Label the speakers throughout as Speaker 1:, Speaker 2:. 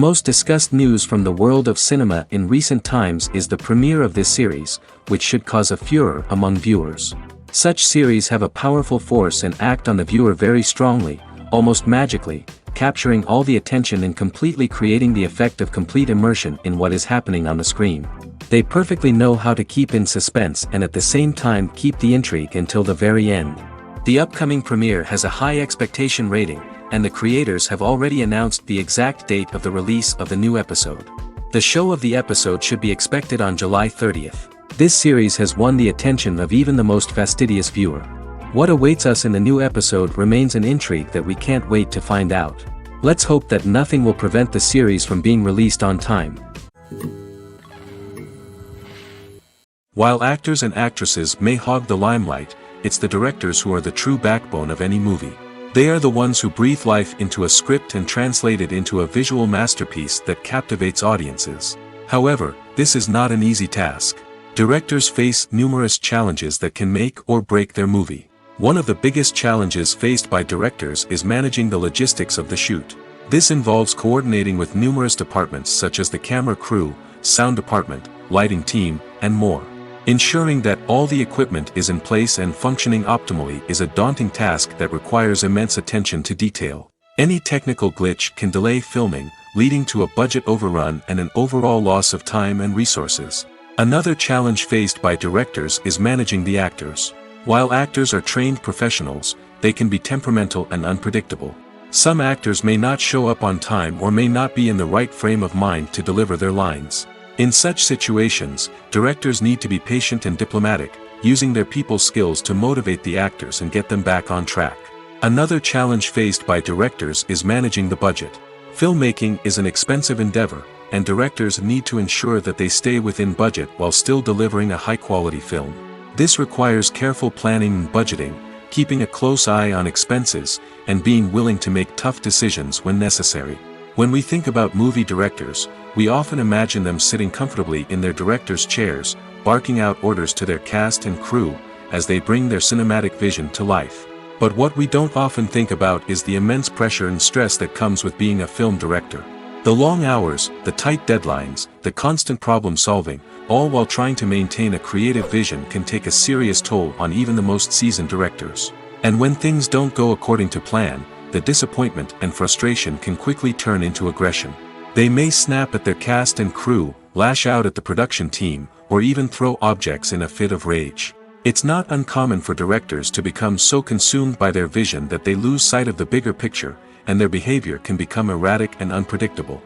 Speaker 1: most discussed news from the world of cinema in recent times is the premiere of this series, which should cause a furor among viewers. Such series have a powerful force and act on the viewer very strongly, almost magically, capturing all the attention and completely creating the effect of complete immersion in what is happening on the screen. They perfectly know how to keep in suspense and at the same time keep the intrigue until the very end. The upcoming premiere has a high expectation rating, and the creators have already announced the exact date of the release of the new episode. The show of the episode should be expected on July 30th. This series has won the attention of even the most fastidious viewer. What awaits us in the new episode remains an intrigue that we can't wait to find out. Let's hope that nothing will prevent the series from being released on time. While actors and actresses may hog the limelight, it's the directors who are the true backbone of any movie. They are the ones who breathe life into a script and translate it into a visual masterpiece that captivates audiences. However, this is not an easy task. Directors face numerous challenges that can make or break their movie. One of the biggest challenges faced by directors is managing the logistics of the shoot. This involves coordinating with numerous departments such as the camera crew, sound department, lighting team, and more. Ensuring that all the equipment is in place and functioning optimally is a daunting task that requires immense attention to detail. Any technical glitch can delay filming, leading to a budget overrun and an overall loss of time and resources. Another challenge faced by directors is managing the actors. While actors are trained professionals, they can be temperamental and unpredictable. Some actors may not show up on time or may not be in the right frame of mind to deliver their lines. In such situations, directors need to be patient and diplomatic, using their people skills to motivate the actors and get them back on track. Another challenge faced by directors is managing the budget. Filmmaking is an expensive endeavor, and directors need to ensure that they stay within budget while still delivering a high-quality film. This requires careful planning and budgeting, keeping a close eye on expenses, and being willing to make tough decisions when necessary. When we think about movie directors, we often imagine them sitting comfortably in their director's chairs, barking out orders to their cast and crew, as they bring their cinematic vision to life. But what we don't often think about is the immense pressure and stress that comes with being a film director. The long hours, the tight deadlines, the constant problem solving, all while trying to maintain a creative vision can take a serious toll on even the most seasoned directors. And when things don't go according to plan, the disappointment and frustration can quickly turn into aggression. They may snap at their cast and crew, lash out at the production team, or even throw objects in a fit of rage. It's not uncommon for directors to become so consumed by their vision that they lose sight of the bigger picture, and their behavior can become erratic and unpredictable.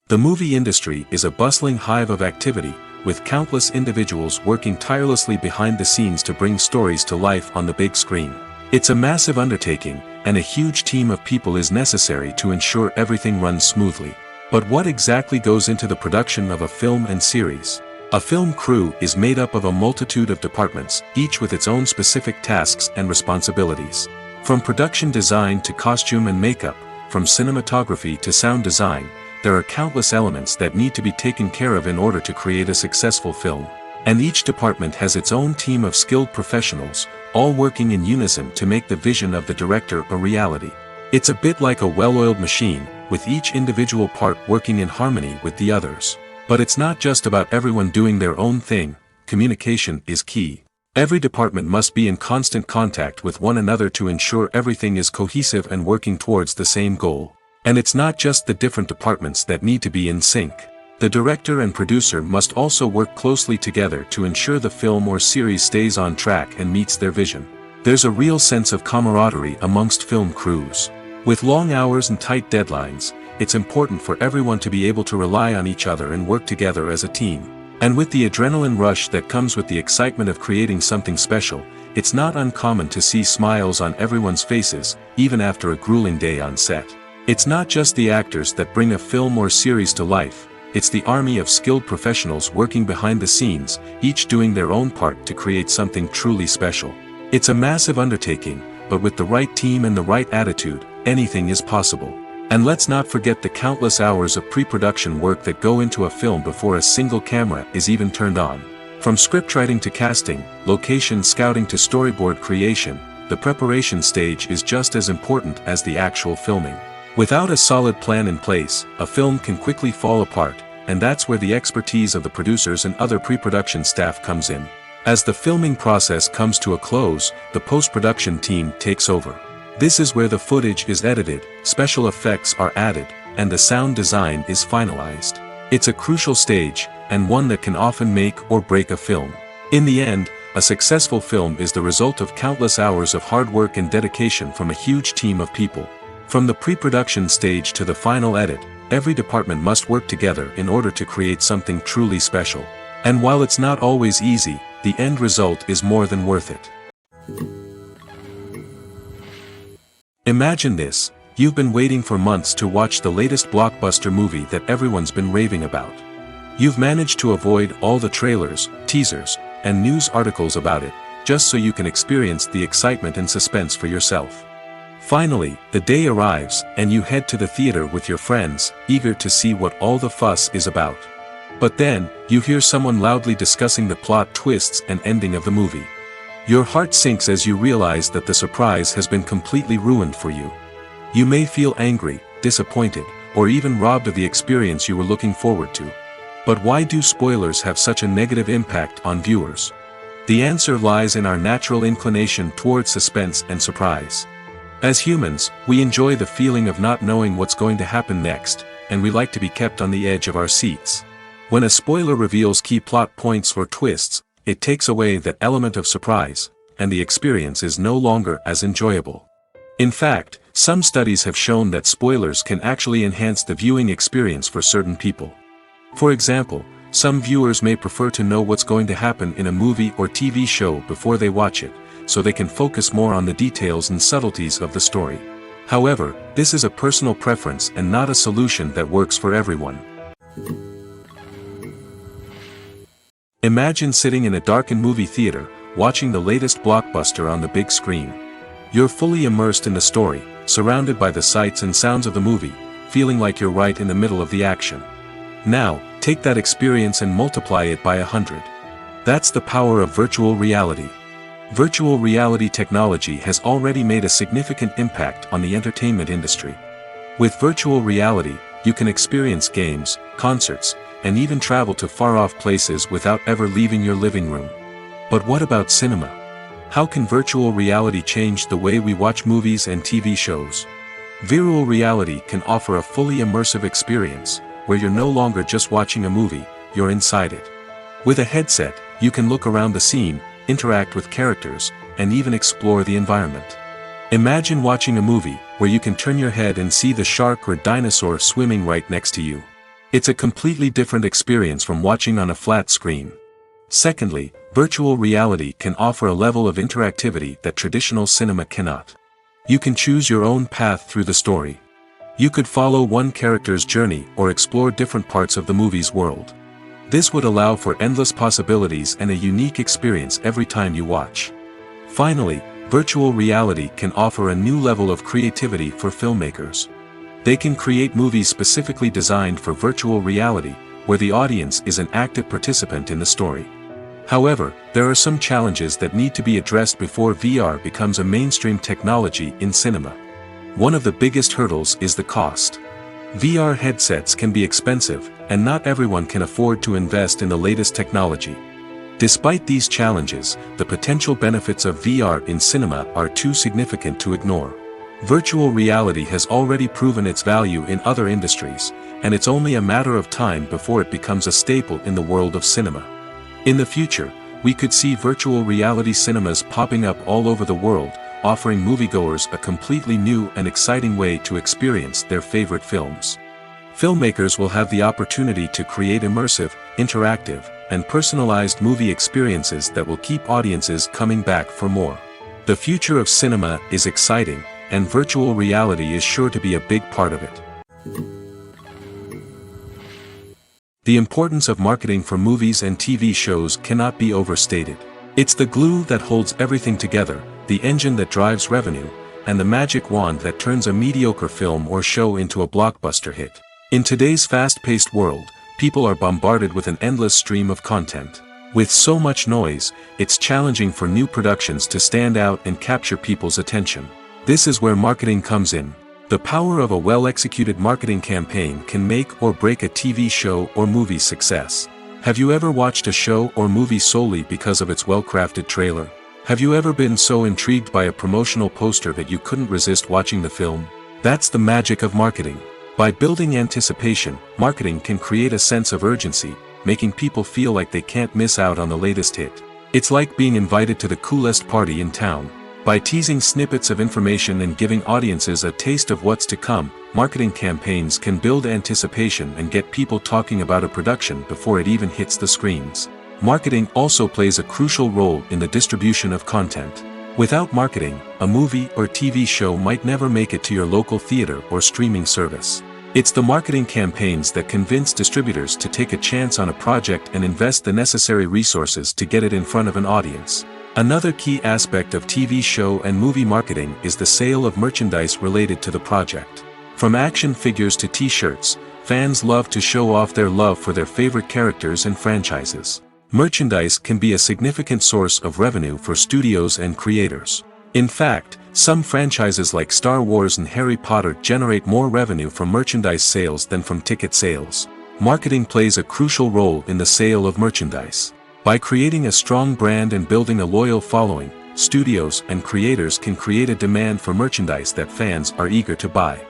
Speaker 1: The movie industry is a bustling hive of activity, with countless individuals working tirelessly behind the scenes to bring stories to life on the big screen. It's a massive undertaking, and a huge team of people is necessary to ensure everything runs smoothly. But what exactly goes into the production of a film and series? A film crew is made up of a multitude of departments, each with its own specific tasks and responsibilities. From production design to costume and makeup, from cinematography to sound design, there are countless elements that need to be taken care of in order to create a successful film. And each department has its own team of skilled professionals, all working in unison to make the vision of the director a reality. It's a bit like a well-oiled machine, with each individual part working in harmony with the others. But it's not just about everyone doing their own thing. Communication is key. Every department must be in constant contact with one another to ensure everything is cohesive and working towards the same goal. And it's not just the different departments that need to be in sync. The director and producer must also work closely together to ensure the film or series stays on track and meets their vision. There's a real sense of camaraderie amongst film crews. With long hours and tight deadlines, it's important for everyone to be able to rely on each other and work together as a team. And with the adrenaline rush that comes with the excitement of creating something special, it's not uncommon to see smiles on everyone's faces, even after a grueling day on set. It's not just the actors that bring a film or series to life, it's the army of skilled professionals working behind the scenes, each doing their own part to create something truly special. It's a massive undertaking, but with the right team and the right attitude, anything is possible. And let's not forget the countless hours of pre-production work that go into a film before a single camera is even turned on. From scriptwriting to casting, location scouting to storyboard creation, the preparation stage is just as important as the actual filming. Without a solid plan in place, a film can quickly fall apart, and that's where the expertise of the producers and other pre-production staff comes in. As the filming process comes to a close, the post-production team takes over. This is where the footage is edited, special effects are added, and the sound design is finalized. It's a crucial stage, and one that can often make or break a film. In the end, a successful film is the result of countless hours of hard work and dedication from a huge team of people. From the pre-production stage to the final edit, every department must work together in order to create something truly special. And while it's not always easy, the end result is more than worth it. Imagine this: you've been waiting for months to watch the latest blockbuster movie that everyone's been raving about. You've managed to avoid all the trailers, teasers, and news articles about it, just so you can experience the excitement and suspense for yourself. Finally, the day arrives, and you head to the theater with your friends, eager to see what all the fuss is about. But then, you hear someone loudly discussing the plot twists and ending of the movie. Your heart sinks as you realize that the surprise has been completely ruined for you. You may feel angry, disappointed, or even robbed of the experience you were looking forward to. But why do spoilers have such a negative impact on viewers? The answer lies in our natural inclination toward suspense and surprise. As humans, we enjoy the feeling of not knowing what's going to happen next, and we like to be kept on the edge of our seats. When a spoiler reveals key plot points or twists, it takes away that element of surprise, and the experience is no longer as enjoyable. In fact, some studies have shown that spoilers can actually enhance the viewing experience for certain people. For example, some viewers may prefer to know what's going to happen in a movie or TV show before they watch it, so they can focus more on the details and subtleties of the story. However, this is a personal preference and not a solution that works for everyone. Imagine sitting in a darkened movie theater, watching the latest blockbuster on the big screen. You're fully immersed in the story, surrounded by the sights and sounds of the movie, feeling like you're right in the middle of the action. Now, take that experience and multiply it by 100. That's the power of virtual reality. Virtual reality technology has already made a significant impact on the entertainment industry. With virtual reality, you can experience games, concerts, and even travel to far-off places without ever leaving your living room. But what about cinema? How can virtual reality change the way we watch movies and TV shows? Virtual reality can offer a fully immersive experience, where you're no longer just watching a movie, you're inside it. With a headset, you can look around the scene, interact with characters, and even explore the environment. Imagine watching a movie, where you can turn your head and see the shark or dinosaur swimming right next to you. It's a completely different experience from watching on a flat screen. Secondly, virtual reality can offer a level of interactivity that traditional cinema cannot. You can choose your own path through the story. You could follow one character's journey or explore different parts of the movie's world. This would allow for endless possibilities and a unique experience every time you watch. Finally, virtual reality can offer a new level of creativity for filmmakers. They can create movies specifically designed for virtual reality, where the audience is an active participant in the story. However, there are some challenges that need to be addressed before VR becomes a mainstream technology in cinema. One of the biggest hurdles is the cost. VR headsets can be expensive, and not everyone can afford to invest in the latest technology. Despite these challenges, the potential benefits of VR in cinema are too significant to ignore. Virtual reality has already proven its value in other industries, and it's only a matter of time before it becomes a staple in the world of cinema. In the future, we could see virtual reality cinemas popping up all over the world, offering moviegoers a completely new and exciting way to experience their favorite films. Filmmakers will have the opportunity to create immersive, interactive, and personalized movie experiences that will keep audiences coming back for more. The future of cinema is exciting, and virtual reality is sure to be a big part of it. The importance of marketing for movies and TV shows cannot be overstated. It's the glue that holds everything together, the engine that drives revenue, and the magic wand that turns a mediocre film or show into a blockbuster hit. In today's fast-paced world, people are bombarded with an endless stream of content. With so much noise, it's challenging for new productions to stand out and capture people's attention. This is where marketing comes in. The power of a well-executed marketing campaign can make or break a TV show or movie's success. Have you ever watched a show or movie solely because of its well-crafted trailer? Have you ever been so intrigued by a promotional poster that you couldn't resist watching the film? That's the magic of marketing. By building anticipation, marketing can create a sense of urgency, making people feel like they can't miss out on the latest hit. It's like being invited to the coolest party in town. By teasing snippets of information and giving audiences a taste of what's to come, marketing campaigns can build anticipation and get people talking about a production before it even hits the screens. Marketing also plays a crucial role in the distribution of content. Without marketing, a movie or TV show might never make it to your local theater or streaming service. It's the marketing campaigns that convince distributors to take a chance on a project and invest the necessary resources to get it in front of an audience. Another key aspect of TV show and movie marketing is the sale of merchandise related to the project. From action figures to t-shirts, fans love to show off their love for their favorite characters and franchises. Merchandise can be a significant source of revenue for studios and creators. In fact, some franchises like Star Wars and Harry Potter generate more revenue from merchandise sales than from ticket sales. Marketing plays a crucial role in the sale of merchandise. By creating a strong brand and building a loyal following, studios and creators can create a demand for merchandise that fans are eager to buy.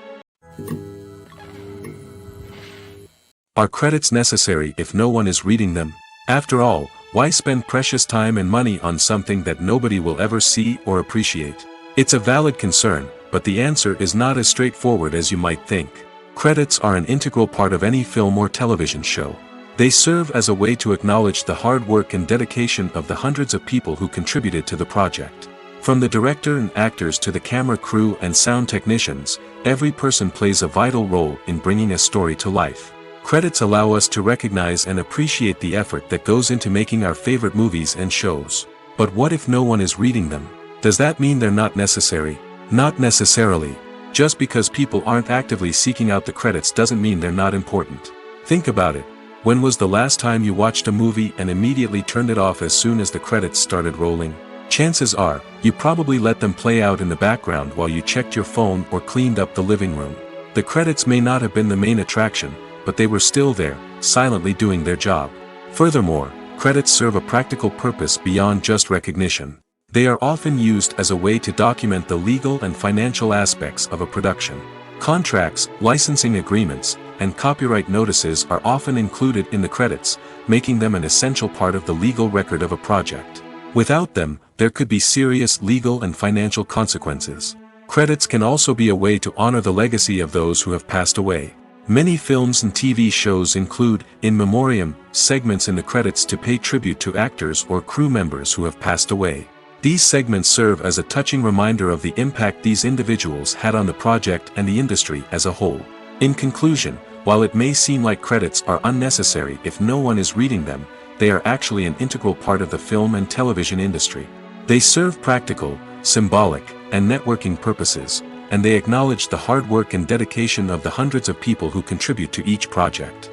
Speaker 1: Are credits necessary if no one is reading them? After all, why spend precious time and money on something that nobody will ever see or appreciate? It's a valid concern, but the answer is not as straightforward as you might think. Credits are an integral part of any film or television show. They serve as a way to acknowledge the hard work and dedication of the hundreds of people who contributed to the project. From the director and actors to the camera crew and sound technicians, every person plays a vital role in bringing a story to life. Credits allow us to recognize and appreciate the effort that goes into making our favorite movies and shows. But what if no one is reading them? Does that mean they're not necessary? Not necessarily. Just because people aren't actively seeking out the credits doesn't mean they're not important. Think about it. When was the last time you watched a movie and immediately turned it off as soon as the credits started rolling? Chances are, you probably let them play out in the background while you checked your phone or cleaned up the living room. The credits may not have been the main attraction, but they were still there, silently doing their job. Furthermore, credits serve a practical purpose beyond just recognition. They are often used as a way to document the legal and financial aspects of a production. Contracts, licensing agreements, and copyright notices are often included in the credits, making them an essential part of the legal record of a project. Without them, there could be serious legal and financial consequences. Credits can also be a way to honor the legacy of those who have passed away. Many films and TV shows include, in memoriam, segments in the credits to pay tribute to actors or crew members who have passed away. These segments serve as a touching reminder of the impact these individuals had on the project and the industry as a whole. In conclusion, while it may seem like credits are unnecessary if no one is reading them, they are actually an integral part of the film and television industry. They serve practical, symbolic, and networking purposes, and they acknowledge the hard work and dedication of the hundreds of people who contribute to each project.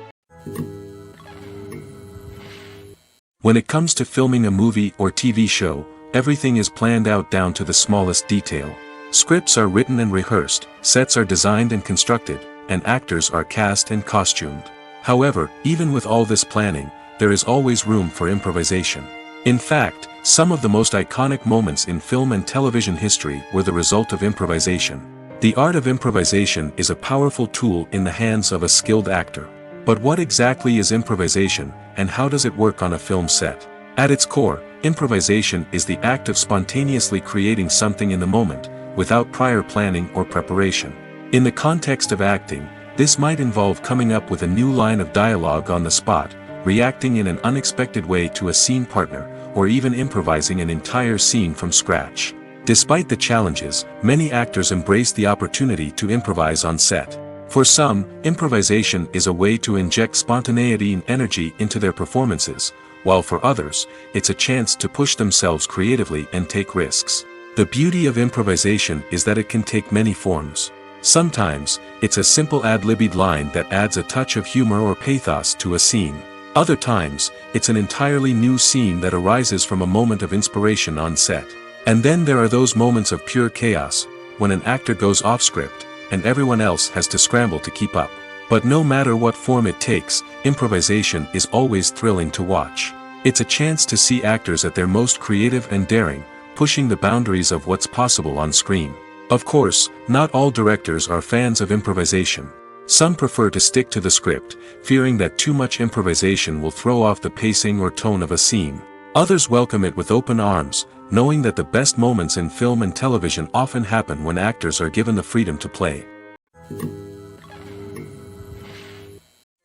Speaker 1: When it comes to filming a movie or TV show, everything is planned out down to the smallest detail. Scripts are written and rehearsed, sets are designed and constructed, and actors are cast and costumed. However, even with all this planning, there is always room for improvisation. In fact, some of the most iconic moments in film and television history were the result of improvisation. The art of improvisation is a powerful tool in the hands of a skilled actor. But what exactly is improvisation, and how does it work on a film set? At its core, improvisation is the act of spontaneously creating something in the moment, without prior planning or preparation. In the context of acting, this might involve coming up with a new line of dialogue on the spot, reacting in an unexpected way to a scene partner, or even improvising an entire scene from scratch. Despite the challenges, many actors embrace the opportunity to improvise on set. For some, improvisation is a way to inject spontaneity and energy into their performances, while for others, it's a chance to push themselves creatively and take risks. The beauty of improvisation is that it can take many forms. Sometimes, it's a simple ad-libbed line that adds a touch of humor or pathos to a scene. Other times, it's an entirely new scene that arises from a moment of inspiration on set. And then there are those moments of pure chaos, when an actor goes off script, and everyone else has to scramble to keep up. But no matter what form it takes, improvisation is always thrilling to watch. It's a chance to see actors at their most creative and daring, pushing the boundaries of what's possible on screen. Of course, not all directors are fans of improvisation. Some prefer to stick to the script, fearing that too much improvisation will throw off the pacing or tone of a scene. Others welcome it with open arms, knowing that the best moments in film and television often happen when actors are given the freedom to play.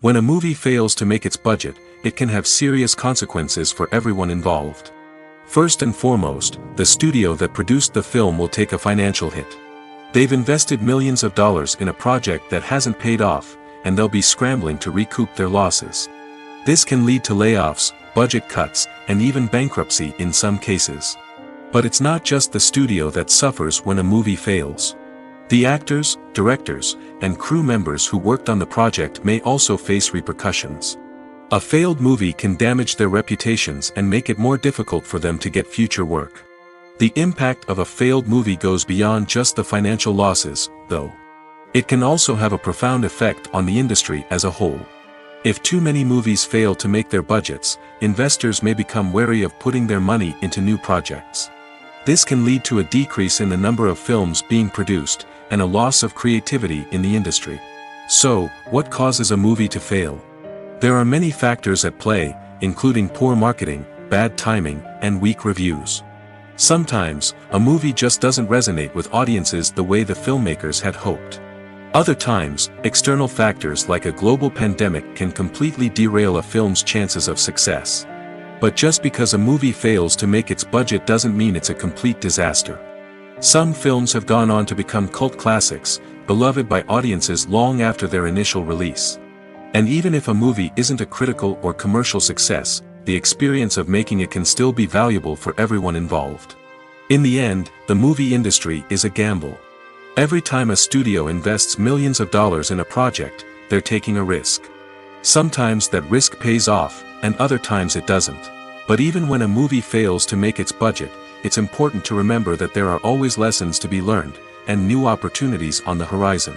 Speaker 1: When a movie fails to make its budget, it can have serious consequences for everyone involved. First and foremost, the studio that produced the film will take a financial hit. They've invested millions of dollars in a project that hasn't paid off, and they'll be scrambling to recoup their losses. This can lead to layoffs, budget cuts, and even bankruptcy in some cases. But it's not just the studio that suffers when a movie fails. The actors, directors, and crew members who worked on the project may also face repercussions. A failed movie can damage their reputations and make it more difficult for them to get future work. The impact of a failed movie goes beyond just the financial losses, though. It can also have a profound effect on the industry as a whole. If too many movies fail to make their budgets, investors may become wary of putting their money into new projects. This can lead to a decrease in the number of films being produced, and a loss of creativity in the industry. So, what causes a movie to fail? There are many factors at play, including poor marketing, bad timing, and weak reviews. Sometimes, a movie just doesn't resonate with audiences the way the filmmakers had hoped. Other times, external factors like a global pandemic can completely derail a film's chances of success. But just because a movie fails to make its budget doesn't mean it's a complete disaster. Some films have gone on to become cult classics, beloved by audiences long after their initial release. And even if a movie isn't a critical or commercial success, the experience of making it can still be valuable for everyone involved. In the end, the movie industry is a gamble. Every time a studio invests millions of dollars in a project, they're taking a risk. Sometimes that risk pays off, and other times it doesn't. But even when a movie fails to make its budget, it's important to remember that there are always lessons to be learned, and new opportunities on the horizon.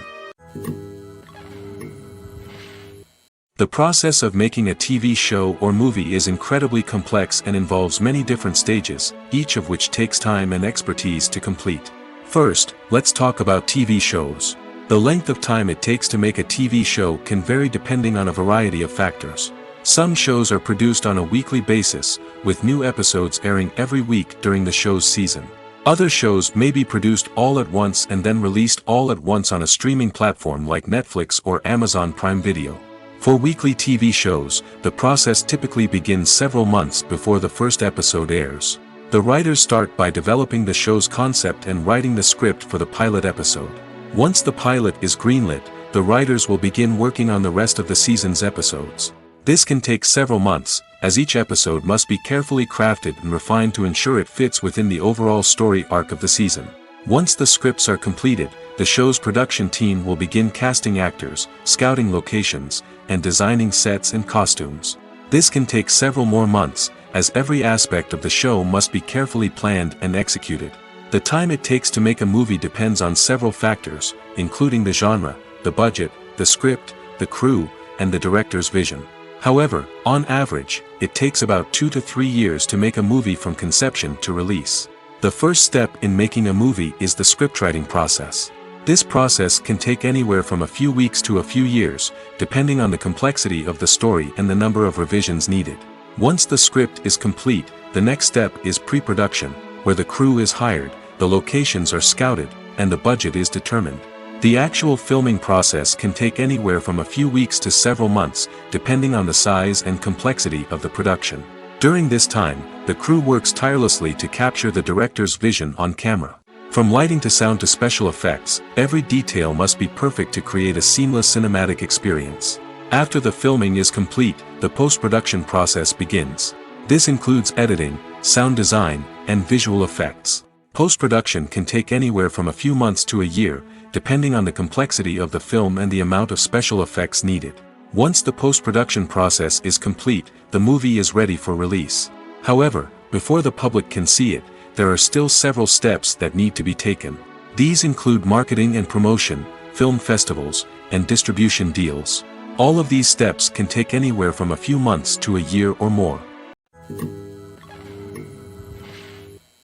Speaker 1: The process of making a TV show or movie is incredibly complex and involves many different stages, each of which takes time and expertise to complete. First, let's talk about TV shows. The length of time it takes to make a TV show can vary depending on a variety of factors. Some shows are produced on a weekly basis, with new episodes airing every week during the show's season. Other shows may be produced all at once and then released all at once on a streaming platform like Netflix or Amazon Prime Video. For weekly TV shows, the process typically begins several months before the first episode airs. The writers start by developing the show's concept and writing the script for the pilot episode. Once the pilot is greenlit, the writers will begin working on the rest of the season's episodes. This can take several months, as each episode must be carefully crafted and refined to ensure it fits within the overall story arc of the season. Once the scripts are completed, the show's production team will begin casting actors, scouting locations, and designing sets and costumes. This can take several more months, as every aspect of the show must be carefully planned and executed. The time it takes to make a movie depends on several factors, including the genre, the budget, the script, the crew, and the director's vision. However, on average, it takes about 2 to 3 years to make a movie from conception to release. The first step in making a movie is the scriptwriting process. This process can take anywhere from a few weeks to a few years, depending on the complexity of the story and the number of revisions needed. Once the script is complete, the next step is pre-production, where the crew is hired, the locations are scouted, and the budget is determined. The actual filming process can take anywhere from a few weeks to several months, depending on the size and complexity of the production. During this time, the crew works tirelessly to capture the director's vision on camera. From lighting to sound to special effects, every detail must be perfect to create a seamless cinematic experience. After the filming is complete, the post-production process begins. This includes editing, sound design, and visual effects. Post-production can take anywhere from a few months to a year, depending on the complexity of the film and the amount of special effects needed. Once the post-production process is complete, the movie is ready for release. However, before the public can see it, there are still several steps that need to be taken. These include marketing and promotion, film festivals, and distribution deals. All of these steps can take anywhere from a few months to a year or more.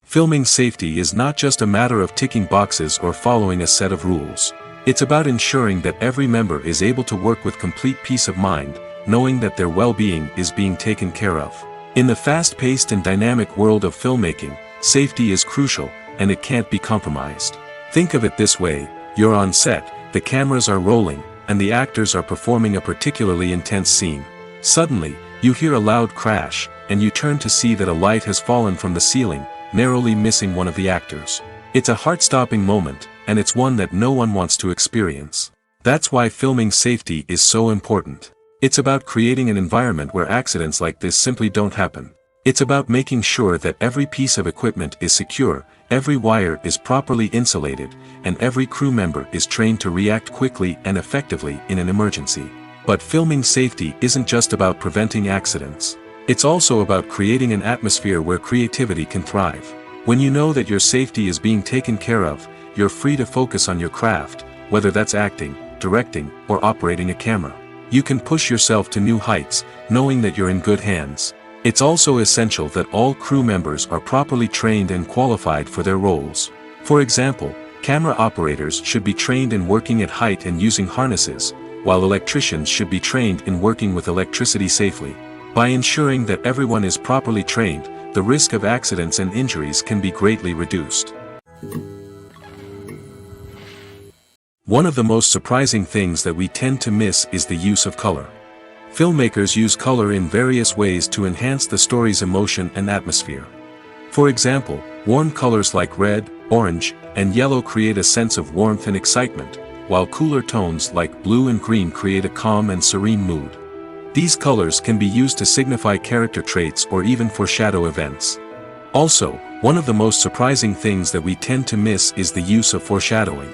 Speaker 1: Filming safety is not just a matter of ticking boxes or following a set of rules. It's about ensuring that every member is able to work with complete peace of mind, knowing that their well-being is being taken care of. In the fast-paced and dynamic world of filmmaking, safety is crucial, and it can't be compromised. Think of it this way: you're on set, the cameras are rolling, and the actors are performing a particularly intense scene. Suddenly, you hear a loud crash, and you turn to see that a light has fallen from the ceiling, narrowly missing one of the actors. It's a heart-stopping moment, and it's one that no one wants to experience. That's why filming safety is so important. It's about creating an environment where accidents like this simply don't happen. It's about making sure that every piece of equipment is secure, every wire is properly insulated, and every crew member is trained to react quickly and effectively in an emergency. But filming safety isn't just about preventing accidents. It's also about creating an atmosphere where creativity can thrive. When you know that your safety is being taken care of, you're free to focus on your craft, whether that's acting, directing, or operating a camera. You can push yourself to new heights, knowing that you're in good hands. It's also essential that all crew members are properly trained and qualified for their roles. For example, camera operators should be trained in working at height and using harnesses, while electricians should be trained in working with electricity safely. By ensuring that everyone is properly trained, the risk of accidents and injuries can be greatly reduced. One of the most surprising things that we tend to miss is the use of color. Filmmakers use color in various ways to enhance the story's emotion and atmosphere. For example, warm colors like red, orange, and yellow create a sense of warmth and excitement, while cooler tones like blue and green create a calm and serene mood. These colors can be used to signify character traits or even foreshadow events. Also, one of the most surprising things that we tend to miss is the use of foreshadowing.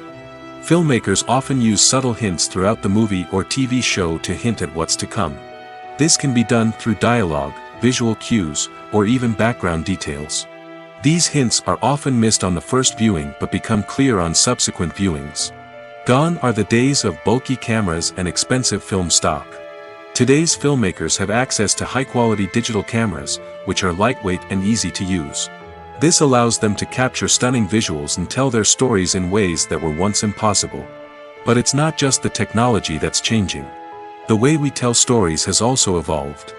Speaker 1: Filmmakers often use subtle hints throughout the movie or TV show to hint at what's to come. This can be done through dialogue, visual cues, or even background details. These hints are often missed on the first viewing but become clear on subsequent viewings. Gone are the days of bulky cameras and expensive film stock. Today's filmmakers have access to high-quality digital cameras, which are lightweight and easy to use. This allows them to capture stunning visuals and tell their stories in ways that were once impossible. But it's not just the technology that's changing. The way we tell stories has also evolved.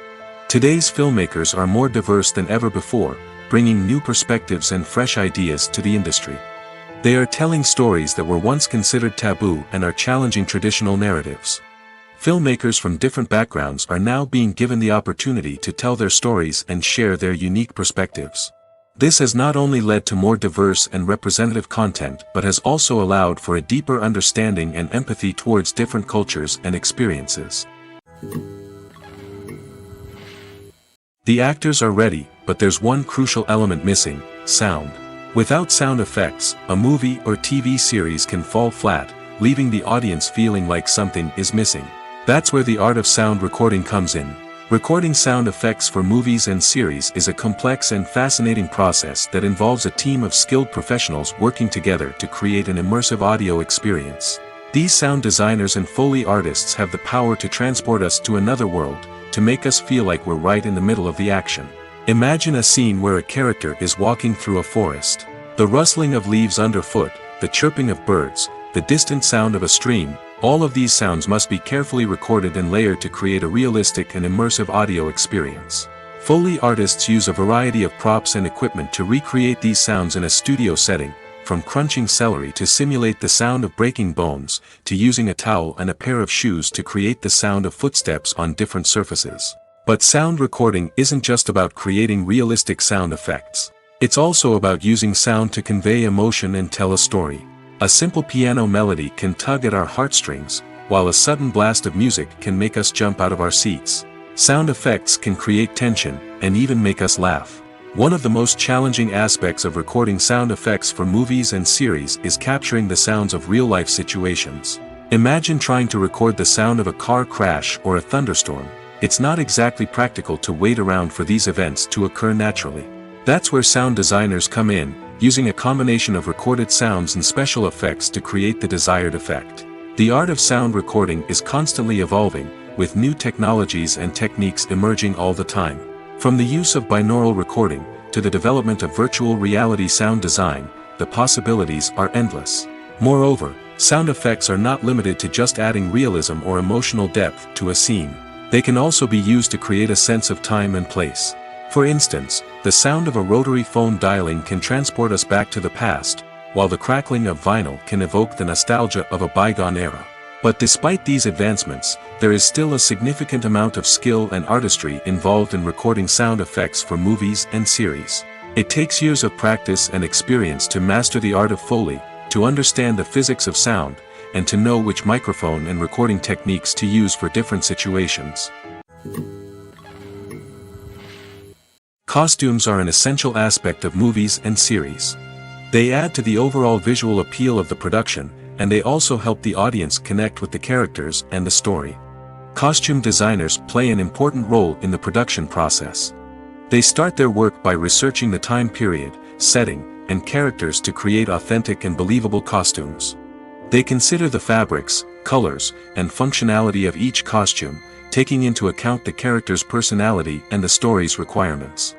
Speaker 1: Today's filmmakers are more diverse than ever before, bringing new perspectives and fresh ideas to the industry. They are telling stories that were once considered taboo and are challenging traditional narratives. Filmmakers from different backgrounds are now being given the opportunity to tell their stories and share their unique perspectives. This has not only led to more diverse and representative content but has also allowed for a deeper understanding and empathy towards different cultures and experiences. The actors are ready, but there's one crucial element missing: sound. Without sound effects, a movie or TV series can fall flat, leaving the audience feeling like something is missing. That's where the art of sound recording comes in. Recording sound effects for movies and series is a complex and fascinating process that involves a team of skilled professionals working together to create an immersive audio experience. These sound designers and Foley artists have the power to transport us to another world, to make us feel like we're right in the middle of the action. Imagine a scene where a character is walking through a forest. The rustling of leaves underfoot, the chirping of birds, the distant sound of a stream, all of these sounds must be carefully recorded and layered to create a realistic and immersive audio experience. Foley artists use a variety of props and equipment to recreate these sounds in a studio setting, from crunching celery to simulate the sound of breaking bones, to using a towel and a pair of shoes to create the sound of footsteps on different surfaces. But sound recording isn't just about creating realistic sound effects. It's also about using sound to convey emotion and tell a story. A simple piano melody can tug at our heartstrings, while a sudden blast of music can make us jump out of our seats. Sound effects can create tension, and even make us laugh. One of the most challenging aspects of recording sound effects for movies and series is capturing the sounds of real-life situations. Imagine trying to record the sound of a car crash or a thunderstorm. It's not exactly practical to wait around for these events to occur naturally. That's where sound designers come in, using a combination of recorded sounds and special effects to create the desired effect. The art of sound recording is constantly evolving, with new technologies and techniques emerging all the time. From the use of binaural recording, to the development of virtual reality sound design, the possibilities are endless. Moreover, sound effects are not limited to just adding realism or emotional depth to a scene. They can also be used to create a sense of time and place. For instance, the sound of a rotary phone dialing can transport us back to the past, while the crackling of vinyl can evoke the nostalgia of a bygone era. But despite these advancements, there is still a significant amount of skill and artistry involved in recording sound effects for movies and series. It takes years of practice and experience to master the art of Foley, to understand the physics of sound, and to know which microphone and recording techniques to use for different situations. Costumes are an essential aspect of movies and series. They add to the overall visual appeal of the production, and they also help the audience connect with the characters and the story. Costume designers play an important role in the production process. They start their work by researching the time period, setting, and characters to create authentic and believable costumes. They consider the fabrics, colors, and functionality of each costume, taking into account the character's personality and the story's requirements.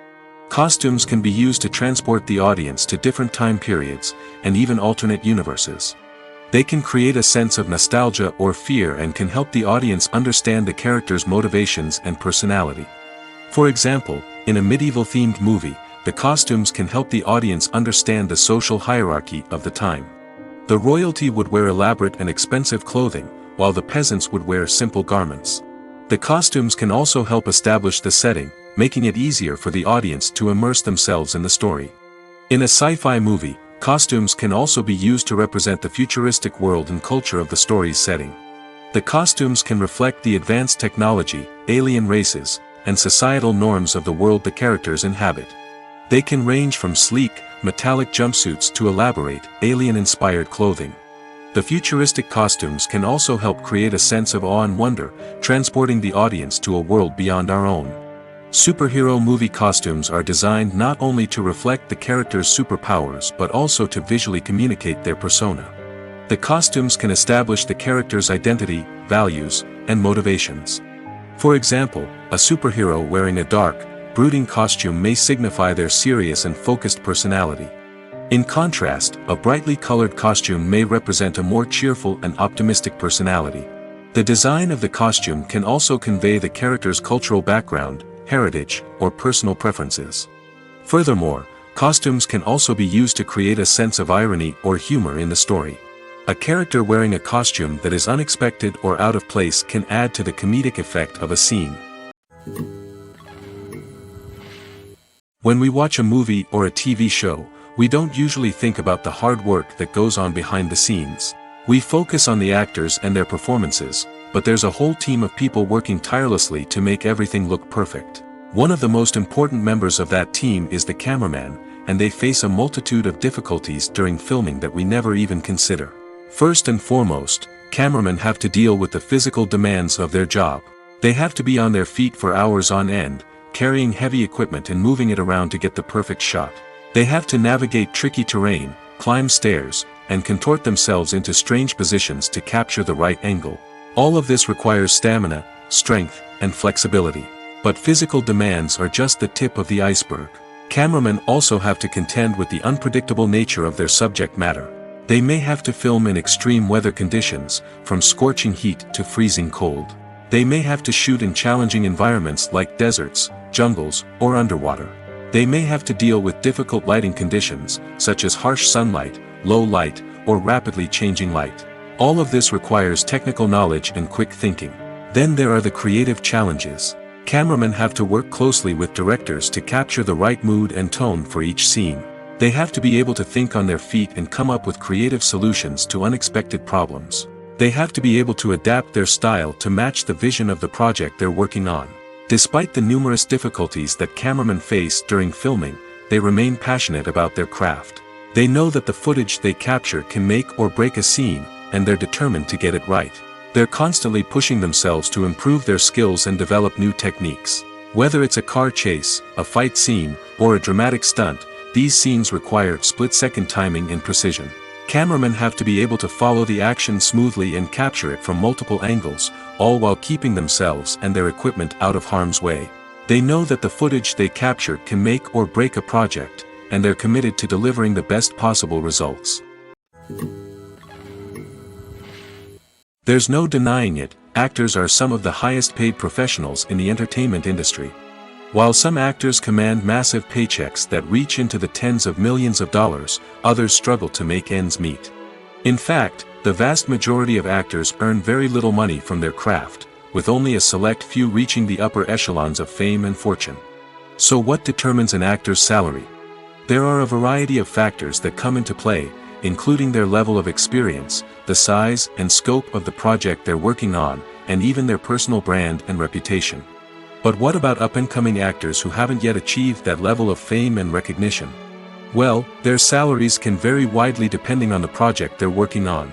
Speaker 1: Costumes can be used to transport the audience to different time periods, and even alternate universes. They can create a sense of nostalgia or fear and can help the audience understand the character's motivations and personality. For example, in a medieval-themed movie, the costumes can help the audience understand the social hierarchy of the time. The royalty would wear elaborate and expensive clothing, while the peasants would wear simple garments. The costumes can also help establish the setting, making it easier for the audience to immerse themselves in the story. In a sci-fi movie, costumes can also be used to represent the futuristic world and culture of the story's setting. The costumes can reflect the advanced technology, alien races, and societal norms of the world the characters inhabit. They can range from sleek, metallic jumpsuits to elaborate, alien-inspired clothing. The futuristic costumes can also help create a sense of awe and wonder, transporting the audience to a world beyond our own. Superhero movie costumes are designed not only to reflect the character's superpowers but also to visually communicate their persona. The costumes can establish the character's identity, values, and motivations. For example, a superhero wearing a dark, brooding costume may signify their serious and focused personality. In contrast, a brightly colored costume may represent a more cheerful and optimistic personality. The design of the costume can also convey the character's cultural background, heritage, or personal preferences. Furthermore, costumes can also be used to create a sense of irony or humor in the story. A character wearing a costume that is unexpected or out of place can add to the comedic effect of a scene. When we watch a movie or a TV show, we don't usually think about the hard work that goes on behind the scenes. We focus on the actors and their performances, but there's a whole team of people working tirelessly to make everything look perfect. One of the most important members of that team is the cameraman, and they face a multitude of difficulties during filming that we never even consider. First and foremost, cameramen have to deal with the physical demands of their job. They have to be on their feet for hours on end, carrying heavy equipment and moving it around to get the perfect shot. They have to navigate tricky terrain, climb stairs, and contort themselves into strange positions to capture the right angle. All of this requires stamina, strength, and flexibility. But physical demands are just the tip of the iceberg. Cameramen also have to contend with the unpredictable nature of their subject matter. They may have to film in extreme weather conditions, from scorching heat to freezing cold. They may have to shoot in challenging environments like deserts, jungles, or underwater. They may have to deal with difficult lighting conditions, such as harsh sunlight, low light, or rapidly changing light. All of this requires technical knowledge and quick thinking. Then there are the creative challenges. Cameramen have to work closely with directors to capture the right mood and tone for each scene. They have to be able to think on their feet and come up with creative solutions to unexpected problems. They have to be able to adapt their style to match the vision of the project they're working on. Despite the numerous difficulties that cameramen face during filming, they remain passionate about their craft. They know that the footage they capture can make or break a scene, and they're determined to get it right. They're constantly pushing themselves to improve their skills and develop new techniques. Whether it's a car chase, a fight scene, or a dramatic stunt, these scenes require split-second timing and precision. Cameramen have to be able to follow the action smoothly and capture it from multiple angles, all while keeping themselves and their equipment out of harm's way. They know that the footage they capture can make or break a project, and they're committed to delivering the best possible results. There's no denying it, actors are some of the highest-paid professionals in the entertainment industry. While some actors command massive paychecks that reach into the tens of millions of dollars, others struggle to make ends meet. In fact, the vast majority of actors earn very little money from their craft, with only a select few reaching the upper echelons of fame and fortune. So what determines an actor's salary? There are a variety of factors that come into play, including their level of experience, the size and scope of the project they're working on, and even their personal brand and reputation. But what about up-and-coming actors who haven't yet achieved that level of fame and recognition? Well, their salaries can vary widely depending on the project they're working on.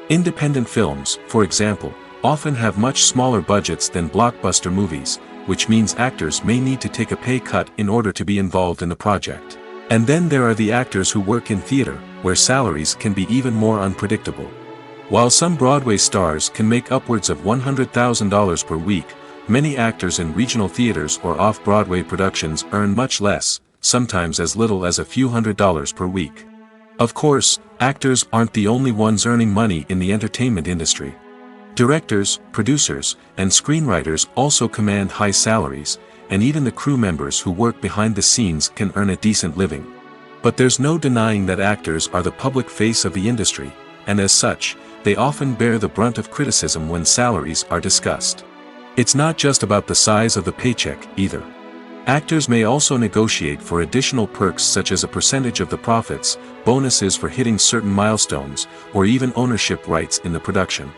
Speaker 1: Independent films, for example, often have much smaller budgets than blockbuster movies, which means actors may need to take a pay cut in order to be involved in the project. And then there are the actors who work in theater, where salaries can be even more unpredictable. While some Broadway stars can make upwards of $100,000 per week, many actors in regional theaters or off-Broadway productions earn much less, sometimes as little as a few $100s per week. Of course, actors aren't the only ones earning money in the entertainment industry. Directors, producers, and screenwriters also command high salaries, and even the crew members who work behind the scenes can earn a decent living. But there's no denying that actors are the public face of the industry, and as such, they often bear the brunt of criticism when salaries are discussed. It's not just about the size of the paycheck, either. Actors may also negotiate for additional perks such as a percentage of the profits, bonuses for hitting certain milestones, or even ownership rights in the production.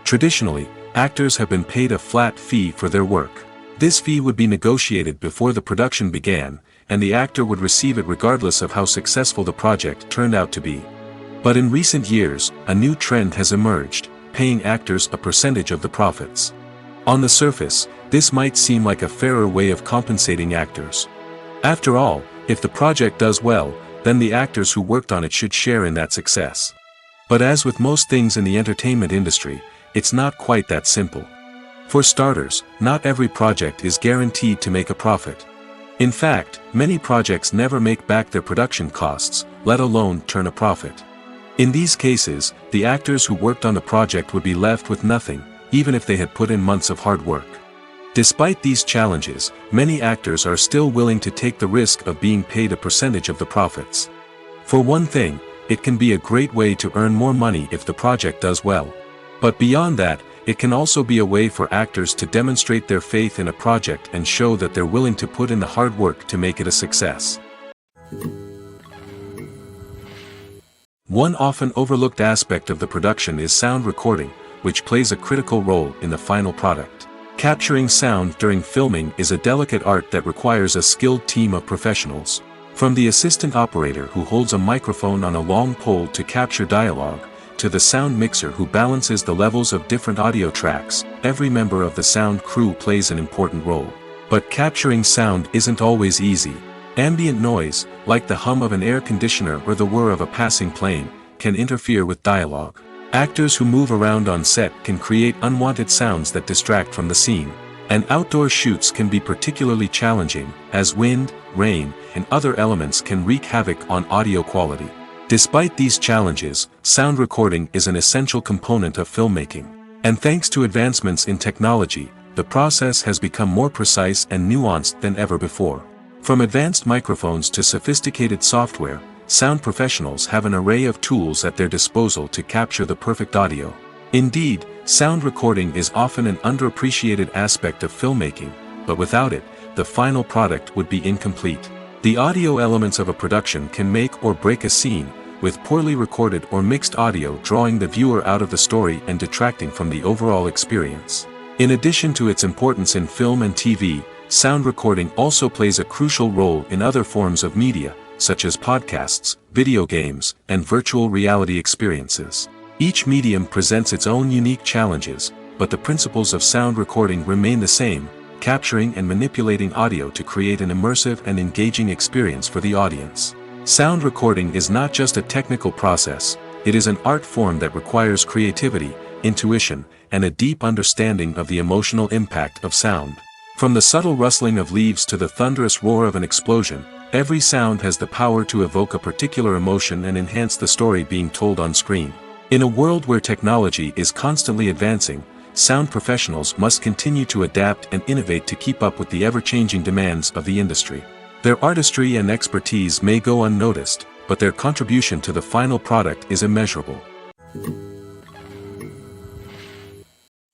Speaker 1: Traditionally, actors have been paid a flat fee for their work. This fee would be negotiated before the production began, and the actor would receive it regardless of how successful the project turned out to be. But in recent years, a new trend has emerged, paying actors a percentage of the profits. On the surface, this might seem like a fairer way of compensating actors. After all, if the project does well, then the actors who worked on it should share in that success. But as with most things in the entertainment industry, it's not quite that simple. For starters, not every project is guaranteed to make a profit. In fact, many projects never make back their production costs, let alone turn a profit. In these cases, the actors who worked on the project would be left with nothing, even if they had put in months of hard work. Despite these challenges, many actors are still willing to take the risk of being paid a percentage of the profits. For one thing, it can be a great way to earn more money if the project does well. But beyond that, it can also be a way for actors to demonstrate their faith in a project and show that they're willing to put in the hard work to make it a success. One often overlooked aspect of the production is sound recording, which plays a critical role in the final product. Capturing sound during filming is a delicate art that requires a skilled team of professionals. From the assistant operator who holds a microphone on a long pole to capture dialogue, to the sound mixer who balances the levels of different audio tracks, every member of the sound crew plays an important role. But capturing sound isn't always easy. Ambient noise, like the hum of an air conditioner or the whir of a passing plane, can interfere with dialogue. Actors who move around on set can create unwanted sounds that distract from the scene. And outdoor shoots can be particularly challenging, as wind, rain, and other elements can wreak havoc on audio quality. Despite these challenges, sound recording is an essential component of filmmaking. And thanks to advancements in technology, the process has become more precise and nuanced than ever before. From advanced microphones to sophisticated software, sound professionals have an array of tools at their disposal to capture the perfect audio. Indeed, sound recording is often an underappreciated aspect of filmmaking, but without it, the final product would be incomplete. The audio elements of a production can make or break a scene, with poorly recorded or mixed audio drawing the viewer out of the story and detracting from the overall experience. In addition to its importance in film and TV, sound recording also plays a crucial role in other forms of media, such as podcasts, video games, and virtual reality experiences. Each medium presents its own unique challenges, but the principles of sound recording remain the same, capturing and manipulating audio to create an immersive and engaging experience for the audience. Sound recording is not just a technical process, it is an art form that requires creativity, intuition, and a deep understanding of the emotional impact of sound. From the subtle rustling of leaves to the thunderous roar of an explosion, every sound has the power to evoke a particular emotion and enhance the story being told on screen. In a world where technology is constantly advancing, sound professionals must continue to adapt and innovate to keep up with the ever-changing demands of the industry. Their artistry and expertise may go unnoticed, but their contribution to the final product is immeasurable.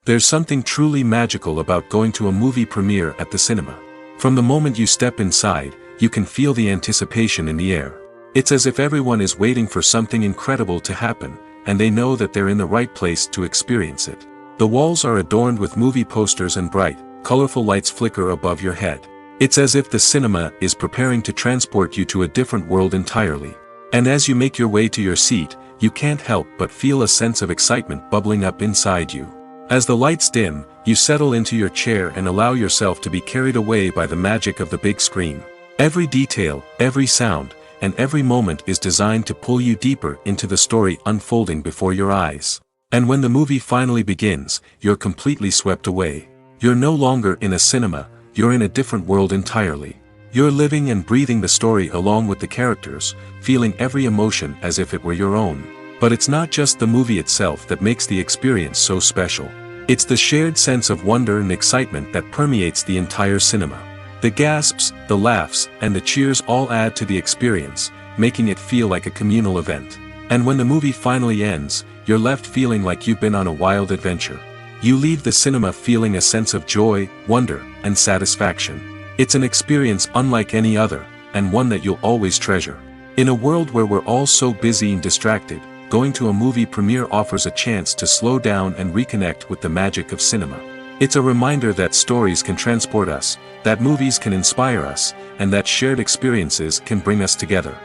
Speaker 1: There's something truly magical about going to a movie premiere at the cinema. From the moment you step inside, you can feel the anticipation in the air. It's as if everyone is waiting for something incredible to happen, and they know that they're in the right place to experience it. The walls are adorned with movie posters and bright, colorful lights flicker above your head. It's as if the cinema is preparing to transport you to a different world entirely. And as you make your way to your seat, you can't help but feel a sense of excitement bubbling up inside you. As the lights dim, you settle into your chair and allow yourself to be carried away by the magic of the big screen. Every detail, every sound, and every moment is designed to pull you deeper into the story unfolding before your eyes. And when the movie finally begins, you're completely swept away. You're no longer in a cinema, you're in a different world entirely. You're living and breathing the story along with the characters, feeling every emotion as if it were your own. But it's not just the movie itself that makes the experience so special. It's the shared sense of wonder and excitement that permeates the entire cinema. The gasps, the laughs, and the cheers all add to the experience, making it feel like a communal event. And when the movie finally ends, you're left feeling like you've been on a wild adventure. You leave the cinema feeling a sense of joy, wonder, and satisfaction. It's an experience unlike any other, and one that you'll always treasure. In a world where we're all so busy and distracted, going to a movie premiere offers a chance to slow down and reconnect with the magic of cinema. It's a reminder that stories can transport us, that movies can inspire us, and that shared experiences can bring us together.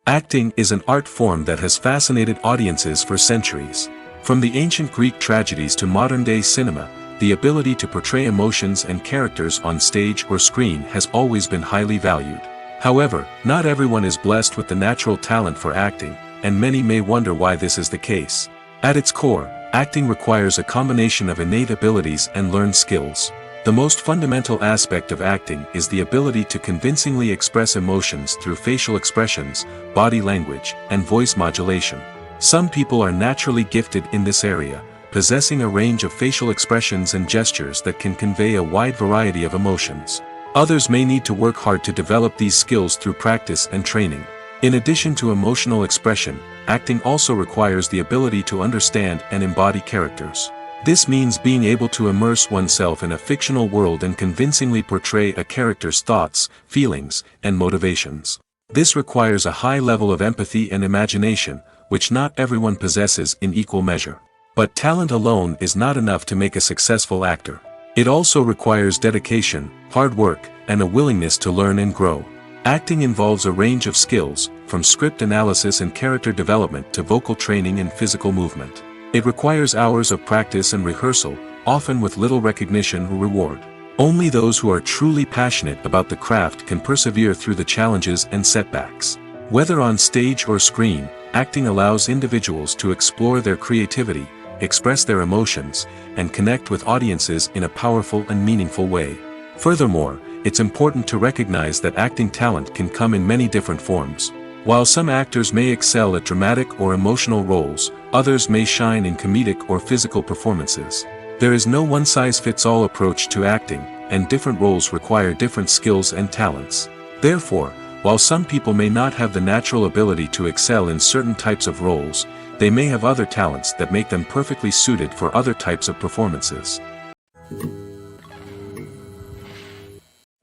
Speaker 1: Acting is an art form that has fascinated audiences for centuries. From the ancient Greek tragedies to modern-day cinema, the ability to portray emotions and characters on stage or screen has always been highly valued. However, not everyone is blessed with the natural talent for acting, and many may wonder why this is the case. At its core, acting requires a combination of innate abilities and learned skills. The most fundamental aspect of acting is the ability to convincingly express emotions through facial expressions, body language, and voice modulation. Some people are naturally gifted in this area, possessing a range of facial expressions and gestures that can convey a wide variety of emotions. Others may need to work hard to develop these skills through practice and training. In addition to emotional expression, acting also requires the ability to understand and embody characters. This means being able to immerse oneself in a fictional world and convincingly portray a character's thoughts, feelings, and motivations. This requires a high level of empathy and imagination, which not everyone possesses in equal measure. But talent alone is not enough to make a successful actor. It also requires dedication, hard work, and a willingness to learn and grow. Acting involves a range of skills, from script analysis and character development to vocal training and physical movement. It requires hours of practice and rehearsal, often with little recognition or reward. Only those who are truly passionate about the craft can persevere through the challenges and setbacks. Whether on stage or screen, acting allows individuals to explore their creativity, express their emotions, and connect with audiences in a powerful and meaningful way. Furthermore, it's important to recognize that acting talent can come in many different forms. While some actors may excel at dramatic or emotional roles, others may shine in comedic or physical performances. There is no one-size-fits-all approach to acting, and different roles require different skills and talents. Therefore, while some people may not have the natural ability to excel in certain types of roles, they may have other talents that make them perfectly suited for other types of performances.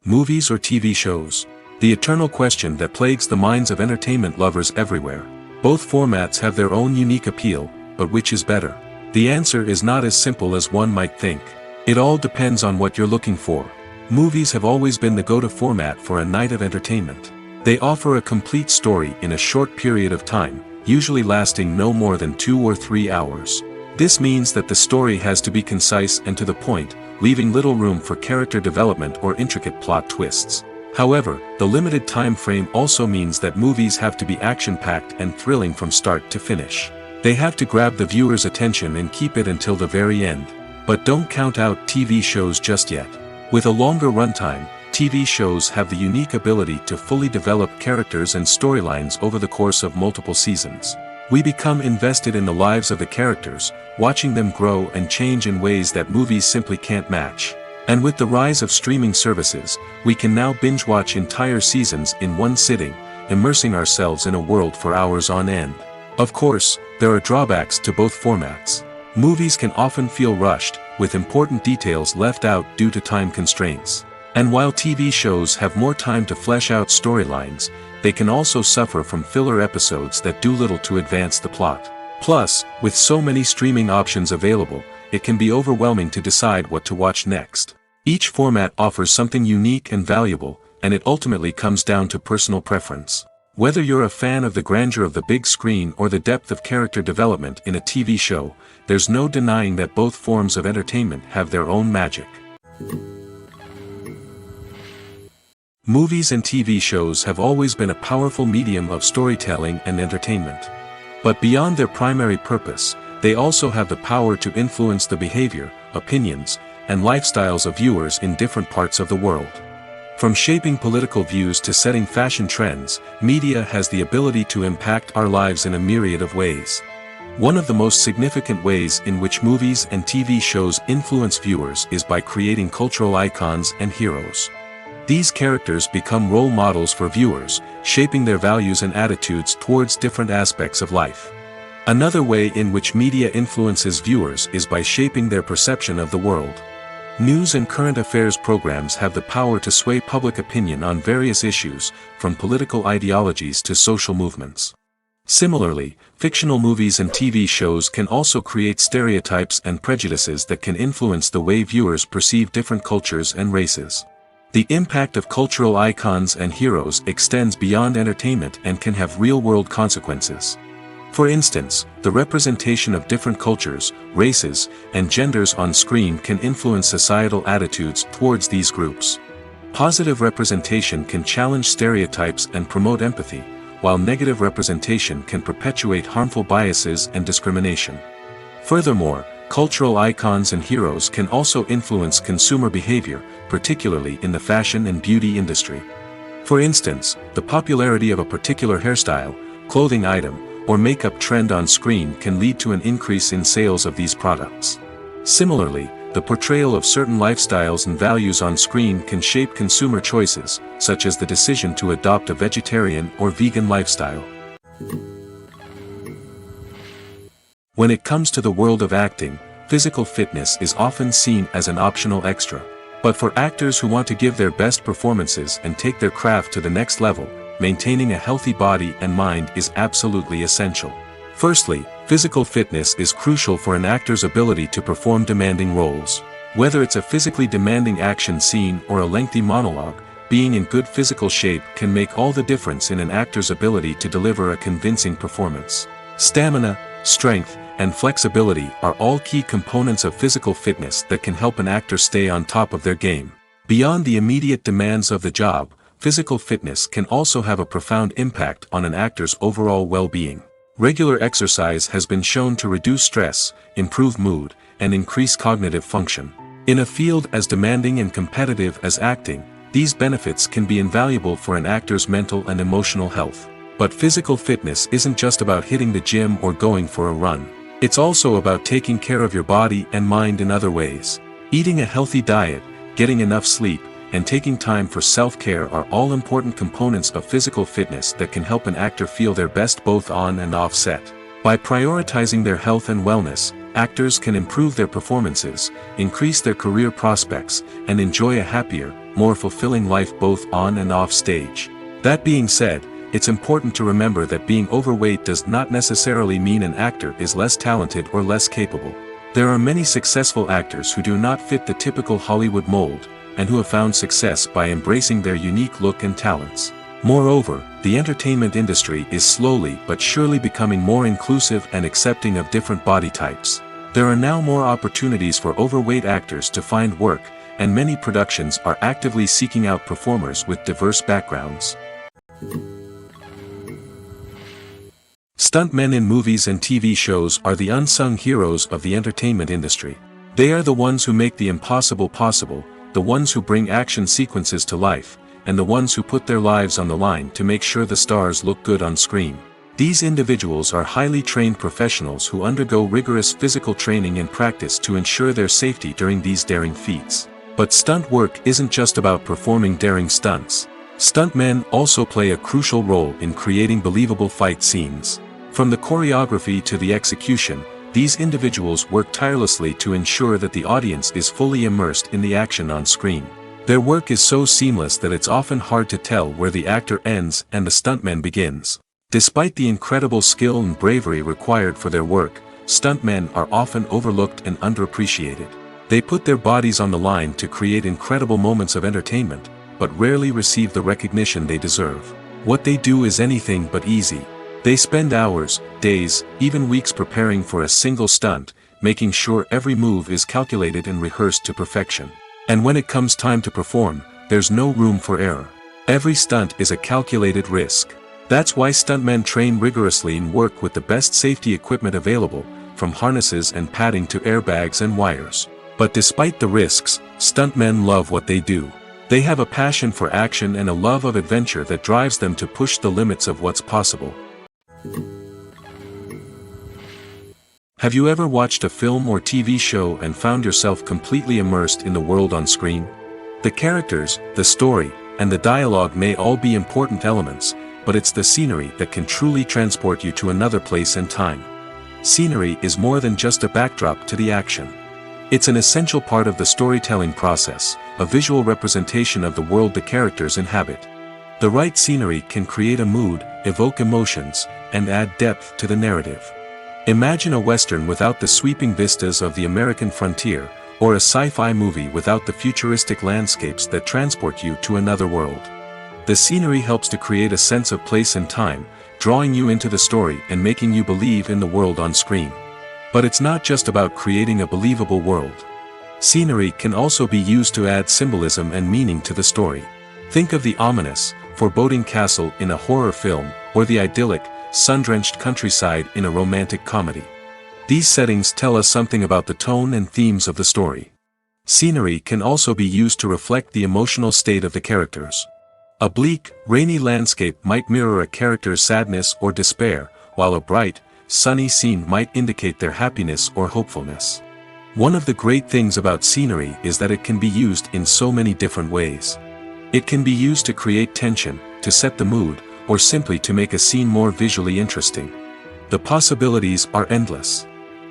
Speaker 1: Movies or TV shows? The eternal question that plagues the minds of entertainment lovers everywhere. Both formats have their own unique appeal, but which is better? The answer is not as simple as one might think. It all depends on what you're looking for. Movies have always been the go-to format for a night of entertainment. They offer a complete story in a short period of time, usually lasting no more than 2 or 3 hours. This means that the story has to be concise and to the point, leaving little room for character development or intricate plot twists. However, the limited time frame also means that movies have to be action-packed and thrilling from start to finish. They have to grab the viewer's attention and keep it until the very end. But don't count out TV shows just yet. With a longer runtime, TV shows have the unique ability to fully develop characters and storylines over the course of multiple seasons. We become invested in the lives of the characters, watching them grow and change in ways that movies simply can't match. And with the rise of streaming services, we can now binge-watch entire seasons in one sitting, immersing ourselves in a world for hours on end. Of course, there are drawbacks to both formats. Movies can often feel rushed, with important details left out due to time constraints. And while TV shows have more time to flesh out storylines, they can also suffer from filler episodes that do little to advance the plot. Plus, with so many streaming options available, it can be overwhelming to decide what to watch next. Each format offers something unique and valuable, and it ultimately comes down to personal preference. Whether you're a fan of the grandeur of the big screen or the depth of character development in a TV show, there's no denying that both forms of entertainment have their own magic. Movies and TV shows have always been a powerful medium of storytelling and entertainment. But beyond their primary purpose, they also have the power to influence the behavior, opinions, and lifestyles of viewers in different parts of the world. From shaping political views to setting fashion trends, media has the ability to impact our lives in a myriad of ways. One of the most significant ways in which movies and TV shows influence viewers is by creating cultural icons and heroes. These characters become role models for viewers, shaping their values and attitudes towards different aspects of life. Another way in which media influences viewers is by shaping their perception of the world. News and current affairs programs have the power to sway public opinion on various issues, from political ideologies to social movements. Similarly, fictional movies and TV shows can also create stereotypes and prejudices that can influence the way viewers perceive different cultures and races. The impact of cultural icons and heroes extends beyond entertainment and can have real-world consequences. For instance, the representation of different cultures, races, and genders on screen can influence societal attitudes towards these groups. Positive representation can challenge stereotypes and promote empathy, while negative representation can perpetuate harmful biases and discrimination. Furthermore, cultural icons and heroes can also influence consumer behavior, particularly in the fashion and beauty industry. For instance, the popularity of a particular hairstyle, clothing item, or makeup trend on screen can lead to an increase in sales of these products. Similarly, the portrayal of certain lifestyles and values on screen can shape consumer choices, such as the decision to adopt a vegetarian or vegan lifestyle. When it comes to the world of acting, physical fitness is often seen as an optional extra. But for actors who want to give their best performances and take their craft to the next level, maintaining a healthy body and mind is absolutely essential. Firstly, physical fitness is crucial for an actor's ability to perform demanding roles. Whether it's a physically demanding action scene or a lengthy monologue, being in good physical shape can make all the difference in an actor's ability to deliver a convincing performance. Stamina, strength, and flexibility are all key components of physical fitness that can help an actor stay on top of their game. Beyond the immediate demands of the job, physical fitness can also have a profound impact on an actor's overall well-being. Regular exercise has been shown to reduce stress, improve mood, and increase cognitive function. In a field as demanding and competitive as acting, these benefits can be invaluable for an actor's mental and emotional health. But physical fitness isn't just about hitting the gym or going for a run. It's also about taking care of your body and mind in other ways. Eating a healthy diet, getting enough sleep, and taking time for self-care are all important components of physical fitness that can help an actor feel their best both on and off set. By prioritizing their health and wellness, actors can improve their performances, increase their career prospects, and enjoy a happier, more fulfilling life both on and off stage. That being said, it's important to remember that being overweight does not necessarily mean an actor is less talented or less capable. There are many successful actors who do not fit the typical Hollywood mold, and who have found success by embracing their unique look and talents. Moreover, the entertainment industry is slowly but surely becoming more inclusive and accepting of different body types. There are now more opportunities for overweight actors to find work, and many productions are actively seeking out performers with diverse backgrounds. Stuntmen in movies and TV shows are the unsung heroes of the entertainment industry. They are the ones who make the impossible possible, the ones who bring action sequences to life, and the ones who put their lives on the line to make sure the stars look good on screen. These individuals are highly trained professionals who undergo rigorous physical training and practice to ensure their safety during these daring feats. But stunt work isn't just about performing daring stunts. Stuntmen also play a crucial role in creating believable fight scenes. From the choreography to the execution, these individuals work tirelessly to ensure that the audience is fully immersed in the action on screen. Their work is so seamless that it's often hard to tell where the actor ends and the stuntman begins. Despite the incredible skill and bravery required for their work, stuntmen are often overlooked and underappreciated. They put their bodies on the line to create incredible moments of entertainment, but rarely receive the recognition they deserve. What they do is anything but easy. They spend hours, days, even weeks preparing for a single stunt, making sure every move is calculated and rehearsed to perfection. And when it comes time to perform, there's no room for error. Every stunt is a calculated risk. That's why stuntmen train rigorously and work with the best safety equipment available, from harnesses and padding to airbags and wires. But despite the risks, stuntmen love what they do. They have a passion for action and a love of adventure that drives them to push the limits of what's possible. Have you ever watched a film or TV show and found yourself completely immersed in the world on screen? The characters, the story, and the dialogue may all be important elements, but it's the scenery that can truly transport you to another place and time. Scenery is more than just a backdrop to the action. It's an essential part of the storytelling process, a visual representation of the world the characters inhabit. The right scenery can create a mood, evoke emotions, and add depth to the narrative. Imagine a Western without the sweeping vistas of the American frontier, or a sci-fi movie without the futuristic landscapes that transport you to another world. The scenery helps to create a sense of place and time, drawing you into the story and making you believe in the world on screen. But it's not just about creating a believable world. Scenery can also be used to add symbolism and meaning to the story. Think of the ominous, foreboding castle in a horror film, or the idyllic, sun-drenched countryside in a romantic comedy. These settings tell us something about the tone and themes of the story. Scenery can also be used to reflect the emotional state of the characters. A bleak, rainy landscape might mirror a character's sadness or despair, while a bright, sunny scene might indicate their happiness or hopefulness. One of the great things about scenery is that it can be used in so many different ways. It can be used to create tension, to set the mood, or simply to make a scene more visually interesting. The possibilities are endless.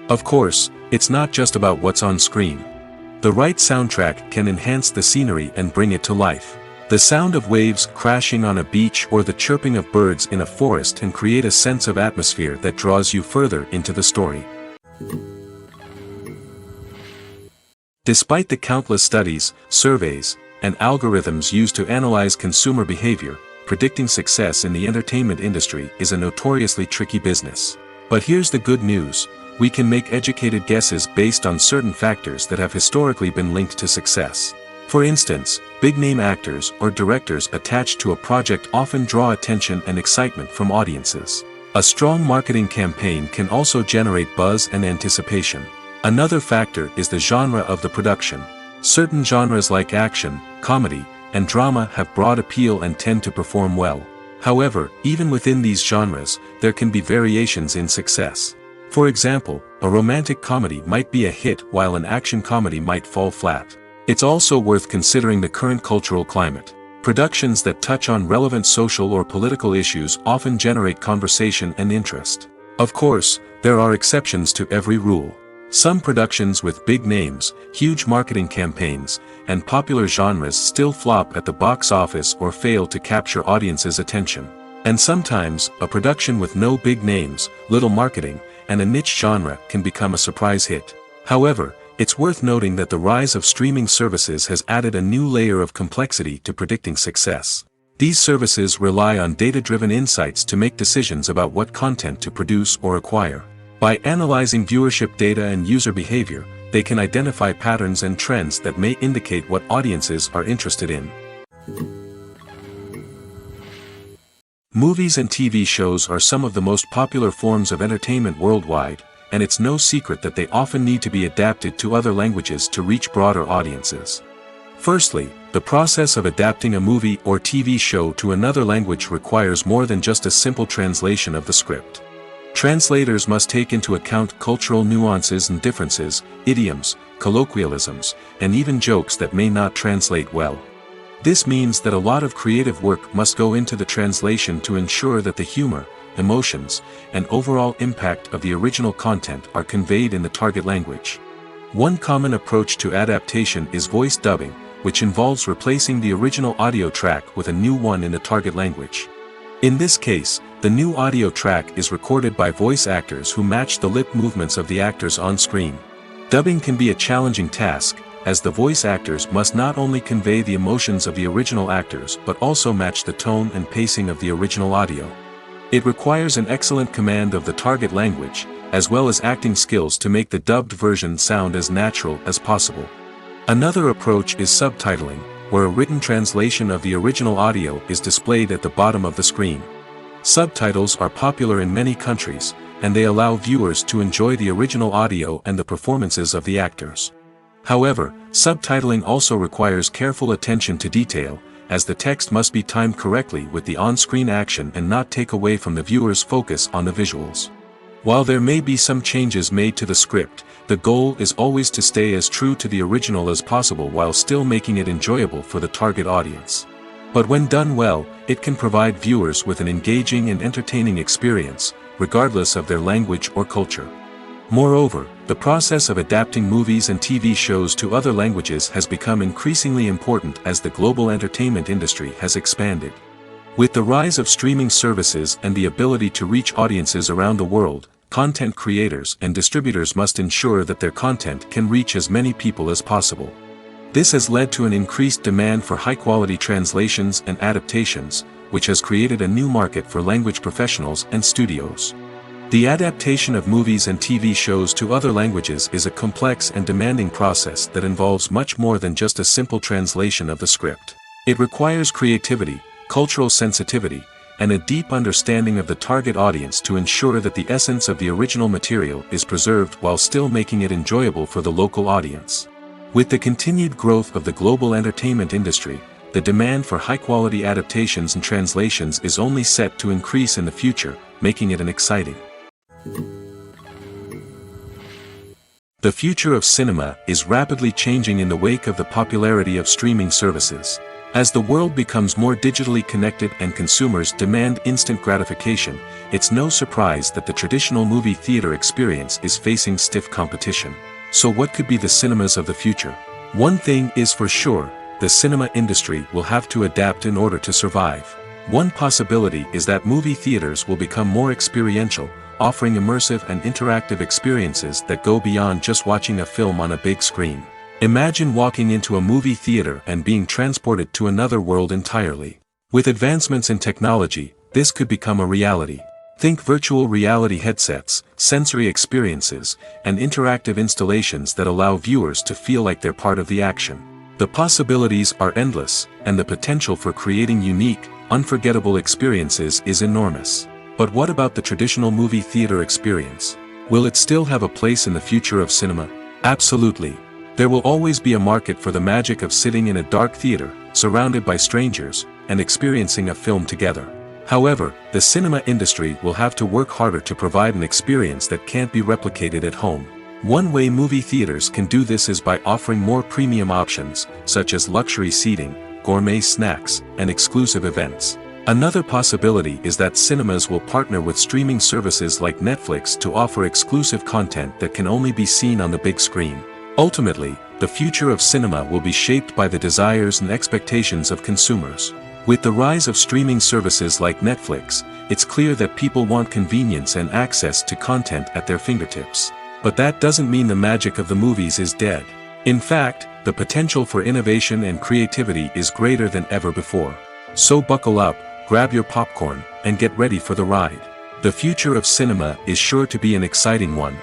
Speaker 1: Of course, it's not just about what's on screen. The right soundtrack can enhance the scenery and bring it to life. The sound of waves crashing on a beach or the chirping of birds in a forest can create a sense of atmosphere that draws you further into the story. Despite the countless studies, surveys, and algorithms used to analyze consumer behavior, predicting success in the entertainment industry is a notoriously tricky business. But here's the good news: we can make educated guesses based on certain factors that have historically been linked to success. For instance, big-name actors or directors attached to a project often draw attention and excitement from audiences. A strong marketing campaign can also generate buzz and anticipation. Another factor is the genre of the production. Certain genres like action, comedy, and drama have broad appeal and tend to perform well. However, even within these genres, there can be variations in success. For example, a romantic comedy might be a hit while an action comedy might fall flat. It's also worth considering the current cultural climate. Productions that touch on relevant social or political issues often generate conversation and interest. Of course, there are exceptions to every rule. Some productions with big names, huge marketing campaigns, and popular genres still flop at the box office or fail to capture audiences' attention. And sometimes, a production with no big names, little marketing, and a niche genre can become a surprise hit. However, it's worth noting that the rise of streaming services has added a new layer of complexity to predicting success. These services rely on data-driven insights to make decisions about what content to produce or acquire. By analyzing viewership data and user behavior, they can identify patterns and trends that may indicate what audiences are interested in. Movies and TV shows are some of the most popular forms of entertainment worldwide, and it's no secret that they often need to be adapted to other languages to reach broader audiences. Firstly, the process of adapting a movie or TV show to another language requires more than just a simple translation of the script. Translators must take into account cultural nuances and differences, idioms, colloquialisms, and even jokes that may not translate well. This means that a lot of creative work must go into the translation to ensure that the humor, emotions, and overall impact of the original content are conveyed in the target language. One common approach to adaptation is voice dubbing, which involves replacing the original audio track with a new one in the target language. In this case, the new audio track is recorded by voice actors who match the lip movements of the actors on screen. Dubbing can be a challenging task, as the voice actors must not only convey the emotions of the original actors but also match the tone and pacing of the original audio. It requires an excellent command of the target language, as well as acting skills to make the dubbed version sound as natural as possible. Another approach is subtitling, where a written translation of the original audio is displayed at the bottom of the screen. Subtitles are popular in many countries, and they allow viewers to enjoy the original audio and the performances of the actors. However, subtitling also requires careful attention to detail, as the text must be timed correctly with the on-screen action and not take away from the viewer's focus on the visuals. While there may be some changes made to the script, the goal is always to stay as true to the original as possible while still making it enjoyable for the target audience. But when done well, it can provide viewers with an engaging and entertaining experience, regardless of their language or culture. Moreover, the process of adapting movies and TV shows to other languages has become increasingly important as the global entertainment industry has expanded. With the rise of streaming services and the ability to reach audiences around the world, content creators and distributors must ensure that their content can reach as many people as possible. This has led to an increased demand for high-quality translations and adaptations, which has created a new market for language professionals and studios. The adaptation of movies and TV shows to other languages is a complex and demanding process that involves much more than just a simple translation of the script. It requires creativity, cultural sensitivity, and a deep understanding of the target audience to ensure that the essence of the original material is preserved while still making it enjoyable for the local audience. With the continued growth of the global entertainment industry, the demand for high-quality adaptations and translations is only set to increase in the future, making it an exciting. The future of cinema is rapidly changing in the wake of the popularity of streaming services. As the world becomes more digitally connected and consumers demand instant gratification, it's no surprise that the traditional movie theater experience is facing stiff competition. So what could be the cinemas of the future? One thing is for sure, the cinema industry will have to adapt in order to survive. One possibility is that movie theaters will become more experiential, offering immersive and interactive experiences that go beyond just watching a film on a big screen. Imagine walking into a movie theater and being transported to another world entirely. With advancements in technology, this could become a reality. Think virtual reality headsets, sensory experiences, and interactive installations that allow viewers to feel like they're part of the action. The possibilities are endless, and the potential for creating unique, unforgettable experiences is enormous. But what about the traditional movie theater experience? Will it still have a place in the future of cinema? Absolutely. There will always be a market for the magic of sitting in a dark theater, surrounded by strangers, and experiencing a film together. However, the cinema industry will have to work harder to provide an experience that can't be replicated at home. One way movie theaters can do this is by offering more premium options, such as luxury seating, gourmet snacks, and exclusive events. Another possibility is that cinemas will partner with streaming services like Netflix to offer exclusive content that can only be seen on the big screen. Ultimately, the future of cinema will be shaped by the desires and expectations of consumers. With the rise of streaming services like Netflix, it's clear that people want convenience and access to content at their fingertips. But that doesn't mean the magic of the movies is dead. In fact, the potential for innovation and creativity is greater than ever before. So buckle up, grab your popcorn, and get ready for the ride. The future of cinema is sure to be an exciting one.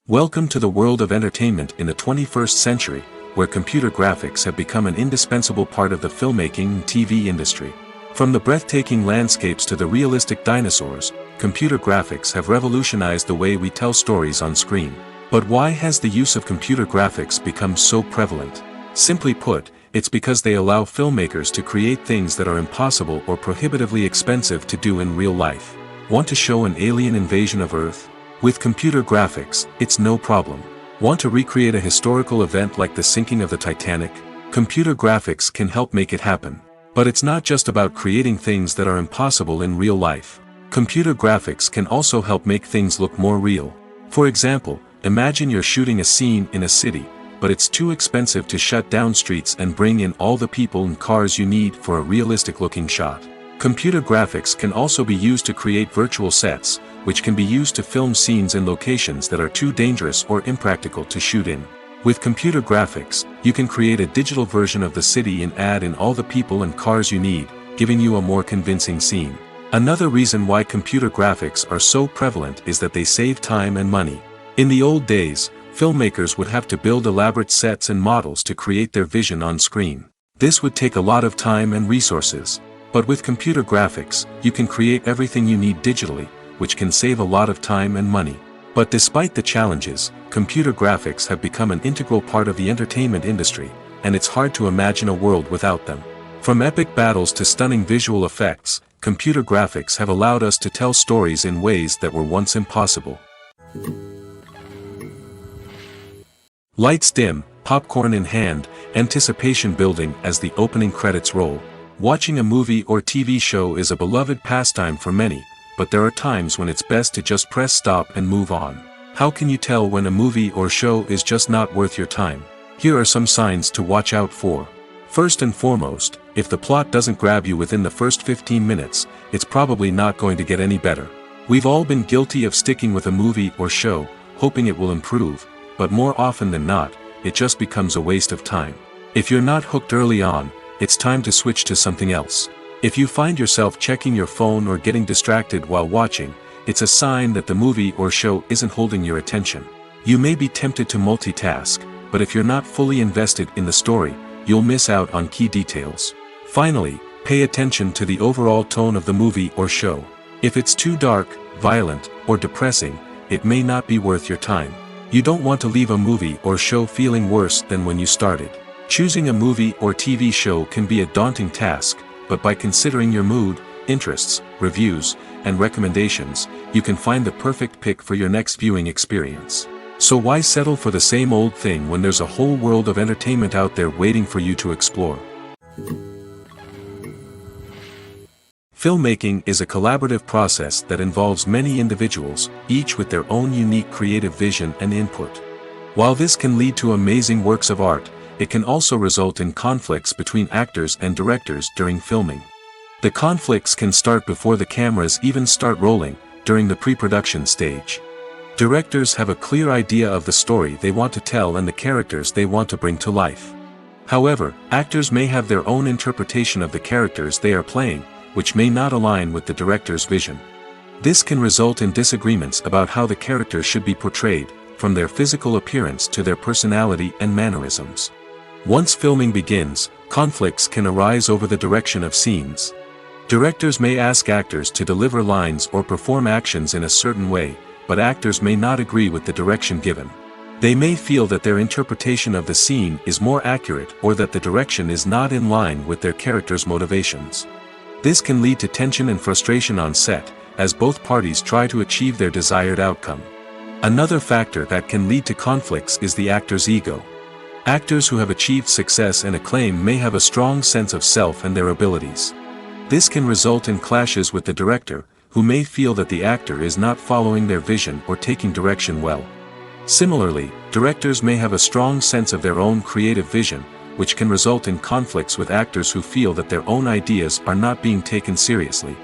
Speaker 1: Welcome to the world of entertainment in the 21st century, where computer graphics have become an indispensable part of the filmmaking and TV industry. From the breathtaking landscapes to the realistic dinosaurs, computer graphics have revolutionized the way we tell stories on screen. But why has the use of computer graphics become so prevalent? Simply put, it's because they allow filmmakers to create things that are impossible or prohibitively expensive to do in real life. Want to show an alien invasion of Earth? With computer graphics, it's no problem. Want to recreate a historical event like the sinking of the Titanic? Computer graphics can help make it happen. But it's not just about creating things that are impossible in real life. Computer graphics can also help make things look more real. For example, imagine you're shooting a scene in a city, but it's too expensive to shut down streets and bring in all the people and cars you need for a realistic-looking shot. Computer graphics can also be used to create virtual sets, which can be used to film scenes in locations that are too dangerous or impractical to shoot in. With computer graphics, you can create a digital version of the city and add in all the people and cars you need, giving you a more convincing scene. Another reason why computer graphics are so prevalent is that they save time and money. In the old days, filmmakers would have to build elaborate sets and models to create their vision on screen. This would take a lot of time and resources. But with computer graphics, you can create everything you need digitally, which can save a lot of time and money. But despite the challenges, computer graphics have become an integral part of the entertainment industry, and it's hard to imagine a world without them. From epic battles to stunning visual effects, computer graphics have allowed us to tell stories in ways that were once impossible. Lights dim, popcorn in hand, anticipation building as the opening credits roll. Watching a movie or TV show is a beloved pastime for many, but there are times when it's best to just press stop and move on. How can you tell when a movie or show is just not worth your time? Here are some signs to watch out for. First and foremost, if the plot doesn't grab you within the first 15 minutes, it's probably not going to get any better. We've all been guilty of sticking with a movie or show, hoping it will improve, but more often than not, it just becomes a waste of time. If you're not hooked early on, it's time to switch to something else. If you find yourself checking your phone or getting distracted while watching, it's a sign that the movie or show isn't holding your attention. You may be tempted to multitask, but if you're not fully invested in the story, you'll miss out on key details. Finally, pay attention to the overall tone of the movie or show. If it's too dark, violent, or depressing, it may not be worth your time. You don't want to leave a movie or show feeling worse than when you started. Choosing a movie or TV show can be a daunting task, but by considering your mood, interests, reviews, and recommendations, you can find the perfect pick for your next viewing experience. So why settle for the same old thing when there's a whole world of entertainment out there waiting for you to explore? Filmmaking is a collaborative process that involves many individuals, each with their own unique creative vision and input. While this can lead to amazing works of art, it can also result in conflicts between actors and directors during filming. The conflicts can start before the cameras even start rolling, during the pre-production stage. Directors have a clear idea of the story they want to tell and the characters they want to bring to life. However, actors may have their own interpretation of the characters they are playing, which may not align with the director's vision. This can result in disagreements about how the characters should be portrayed, from their physical appearance to their personality and mannerisms. Once filming begins, conflicts can arise over the direction of scenes. Directors may ask actors to deliver lines or perform actions in a certain way, but actors may not agree with the direction given. They may feel that their interpretation of the scene is more accurate or that the direction is not in line with their character's motivations. This can lead to tension and frustration on set, as both parties try to achieve their desired outcome. Another factor that can lead to conflicts is the actor's ego. Actors who have achieved success and acclaim may have a strong sense of self and their abilities. This can result in clashes with the director, who may feel that the actor is not following their vision or taking direction well. Similarly, directors may have a strong sense of their own creative vision, which can result in conflicts with actors who feel that their own ideas are not being taken seriously.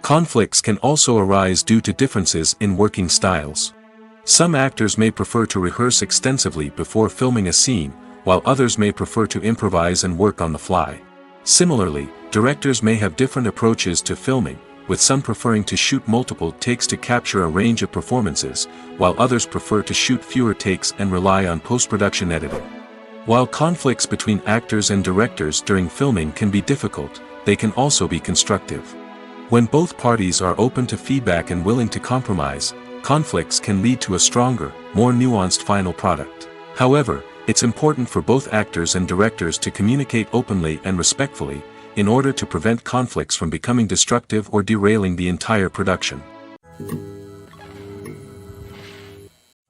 Speaker 1: Conflicts can also arise due to differences in working styles. Some actors may prefer to rehearse extensively before filming a scene, while others may prefer to improvise and work on the fly. Similarly, directors may have different approaches to filming, with some preferring to shoot multiple takes to capture a range of performances, while others prefer to shoot fewer takes and rely on post-production editing. While conflicts between actors and directors during filming can be difficult, they can also be constructive. When both parties are open to feedback and willing to compromise, conflicts can lead to a stronger, more nuanced final product. However, it's important for both actors and directors to communicate openly and respectfully, in order to prevent conflicts from becoming destructive or derailing the entire production.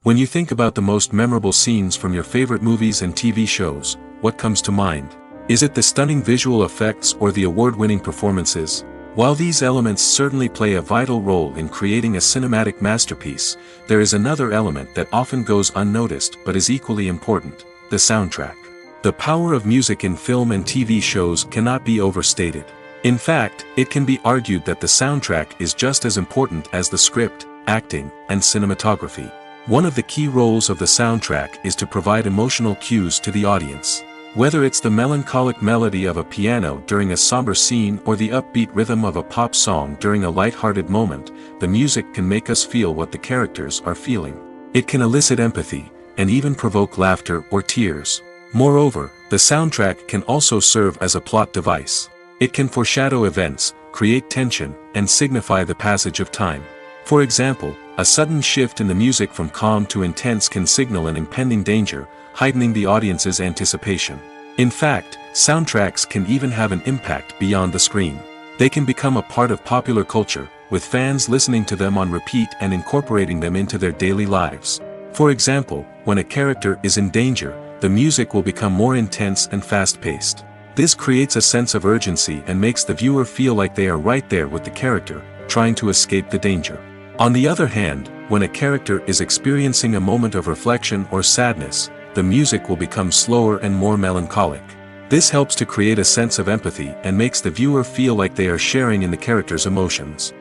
Speaker 1: When you think about the most memorable scenes from your favorite movies and TV shows, what comes to mind? Is it the stunning visual effects or the award-winning performances? While these elements certainly play a vital role in creating a cinematic masterpiece, there is another element that often goes unnoticed but is equally important: the soundtrack. The power of music in film and TV shows cannot be overstated. In fact, it can be argued that the soundtrack is just as important as the script, acting, and cinematography. One of the key roles of the soundtrack is to provide emotional cues to the audience. Whether it's the melancholic melody of a piano during a somber scene or the upbeat rhythm of a pop song during a light-hearted moment, the music can make us feel what the characters are feeling. It can elicit empathy, and even provoke laughter or tears. Moreover, the soundtrack can also serve as a plot device. It can foreshadow events, create tension, and signify the passage of time. For example, a sudden shift in the music from calm to intense can signal an impending danger, heightening the audience's anticipation. In fact, soundtracks can even have an impact beyond the screen. They can become a part of popular culture, with fans listening to them on repeat and incorporating them into their daily lives. For example, when a character is in danger, the music will become more intense and fast-paced. This creates a sense of urgency and makes the viewer feel like they are right there with the character, trying to escape the danger. On the other hand, when a character is experiencing a moment of reflection or sadness, the music will become slower and more melancholic. This helps to create a sense of empathy and makes the viewer feel like they are sharing in the character's emotions.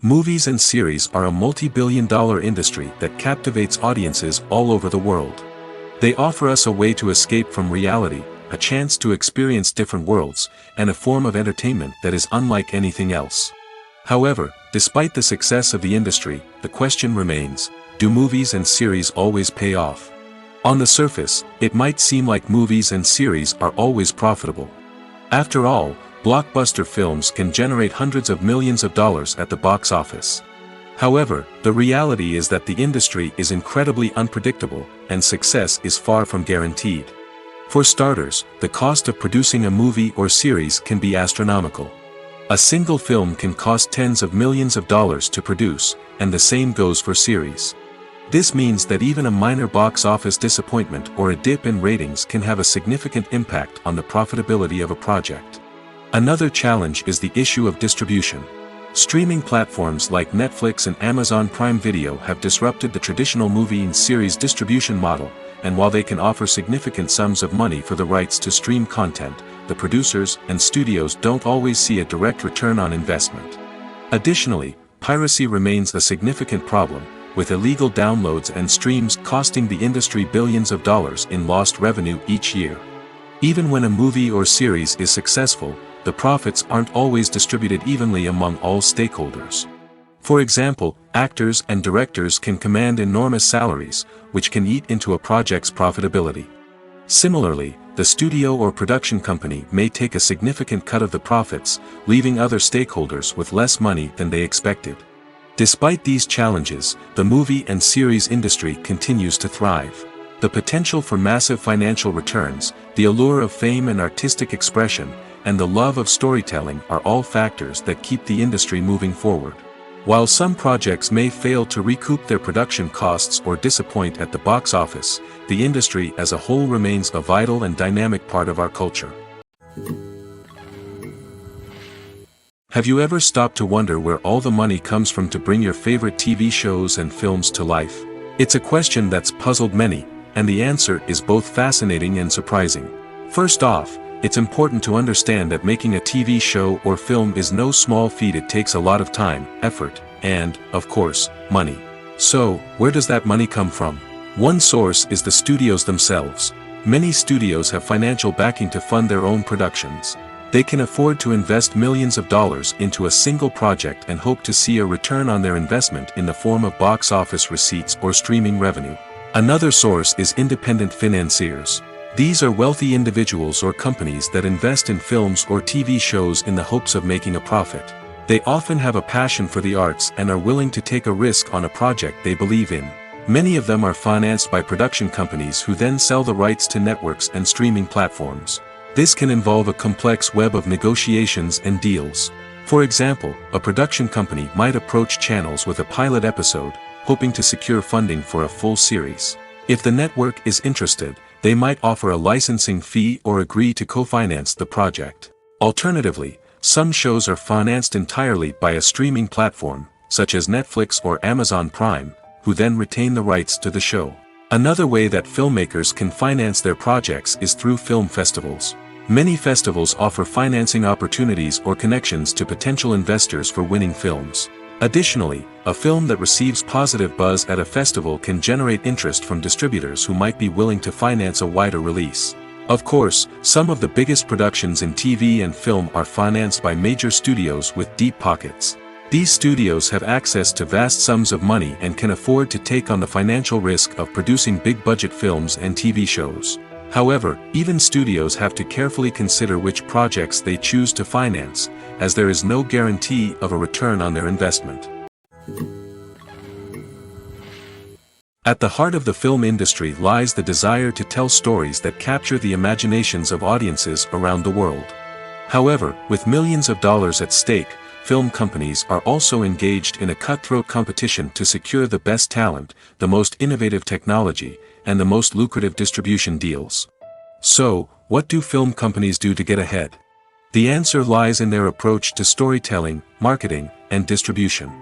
Speaker 1: Movies and series are a multi-billion-dollar industry that captivates audiences all over the world. They offer us a way to escape from reality, a chance to experience different worlds, and a form of entertainment that is unlike anything else. However, despite the success of the industry, the question remains: do movies and series always pay off? On the surface, it might seem like movies and series are always profitable. After all, blockbuster films can generate hundreds of millions of dollars at the box office. However, the reality is that the industry is incredibly unpredictable, and success is far from guaranteed. For starters, the cost of producing a movie or series can be astronomical. A single film can cost tens of millions of dollars to produce, and the same goes for series. This means that even a minor box office disappointment or a dip in ratings can have a significant impact on the profitability of a project. Another challenge is the issue of distribution. Streaming platforms like Netflix and Amazon Prime Video have disrupted the traditional movie and series distribution model, and while they can offer significant sums of money for the rights to stream content, the producers and studios don't always see a direct return on investment. Additionally, piracy remains a significant problem, with illegal downloads and streams costing the industry billions of dollars in lost revenue each year. Even when a movie or series is successful, the profits aren't always distributed evenly among all stakeholders. For example, actors and directors can command enormous salaries, which can eat into a project's profitability. Similarly, the studio or production company may take a significant cut of the profits, leaving other stakeholders with less money than they expected. Despite these challenges, the movie and series industry continues to thrive. The potential for massive financial returns, the allure of fame and artistic expression, and the love of storytelling are all factors that keep the industry moving forward. While some projects may fail to recoup their production costs or disappoint at the box office, the industry as a whole remains a vital and dynamic part of our culture. Have you ever stopped to wonder where all the money comes from to bring your favorite TV shows and films to life? It's a question that's puzzled many, and the answer is both fascinating and surprising. First off, it's important to understand that making a TV show or film is no small feat. It takes a lot of time, effort, and, of course, money. So, where does that money come from? One source is the studios themselves. Many studios have financial backing to fund their own productions. They can afford to invest millions of dollars into a single project and hope to see a return on their investment in the form of box office receipts or streaming revenue. Another source is independent financiers. These are wealthy individuals or companies that invest in films or TV shows in the hopes of making a profit. They often have a passion for the arts and are willing to take a risk on a project they believe in. Many of them are financed by production companies who then sell the rights to networks and streaming platforms. This can involve a complex web of negotiations and deals. For example, a production company might approach channels with a pilot episode, hoping to secure funding for a full series. If the network is interested, they might offer a licensing fee or agree to co-finance the project. Alternatively, some shows are financed entirely by a streaming platform, such as Netflix or Amazon Prime, who then retain the rights to the show. Another way that filmmakers can finance their projects is through film festivals. Many festivals offer financing opportunities or connections to potential investors for winning films. Additionally, a film that receives positive buzz at a festival can generate interest from distributors who might be willing to finance a wider release. Of course, some of the biggest productions in TV and film are financed by major studios with deep pockets. These studios have access to vast sums of money and can afford to take on the financial risk of producing big-budget films and TV shows. However, even studios have to carefully consider which projects they choose to finance, as there is no guarantee of a return on their investment. At the heart of the film industry lies the desire to tell stories that capture the imaginations of audiences around the world. However, with millions of dollars at stake, film companies are also engaged in a cutthroat competition to secure the best talent, the most innovative technology, and the most lucrative distribution deals. So, what do film companies do to get ahead? The answer lies in their approach to storytelling, marketing, and distribution.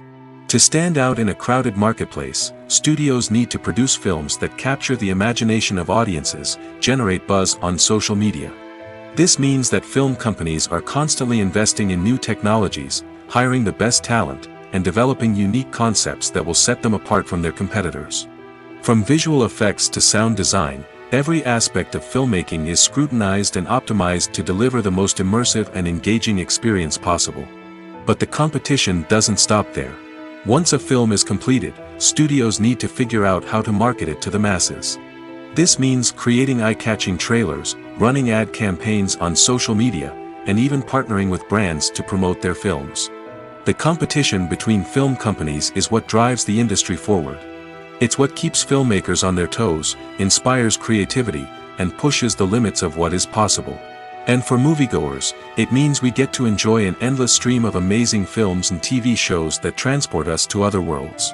Speaker 1: To stand out in a crowded marketplace, studios need to produce films that capture the imagination of audiences, generate buzz on social media. This means that film companies are constantly investing in new technologies, hiring the best talent, and developing unique concepts that will set them apart from their competitors. From visual effects to sound design, every aspect of filmmaking is scrutinized and optimized to deliver the most immersive and engaging experience possible. But the competition doesn't stop there. Once a film is completed, studios need to figure out how to market it to the masses. This means creating eye-catching trailers, running ad campaigns on social media, and even partnering with brands to promote their films. The competition between film companies is what drives the industry forward. It's what keeps filmmakers on their toes, inspires creativity, and pushes the limits of what is possible. And for moviegoers, it means we get to enjoy an endless stream of amazing films and TV shows that transport us to other worlds.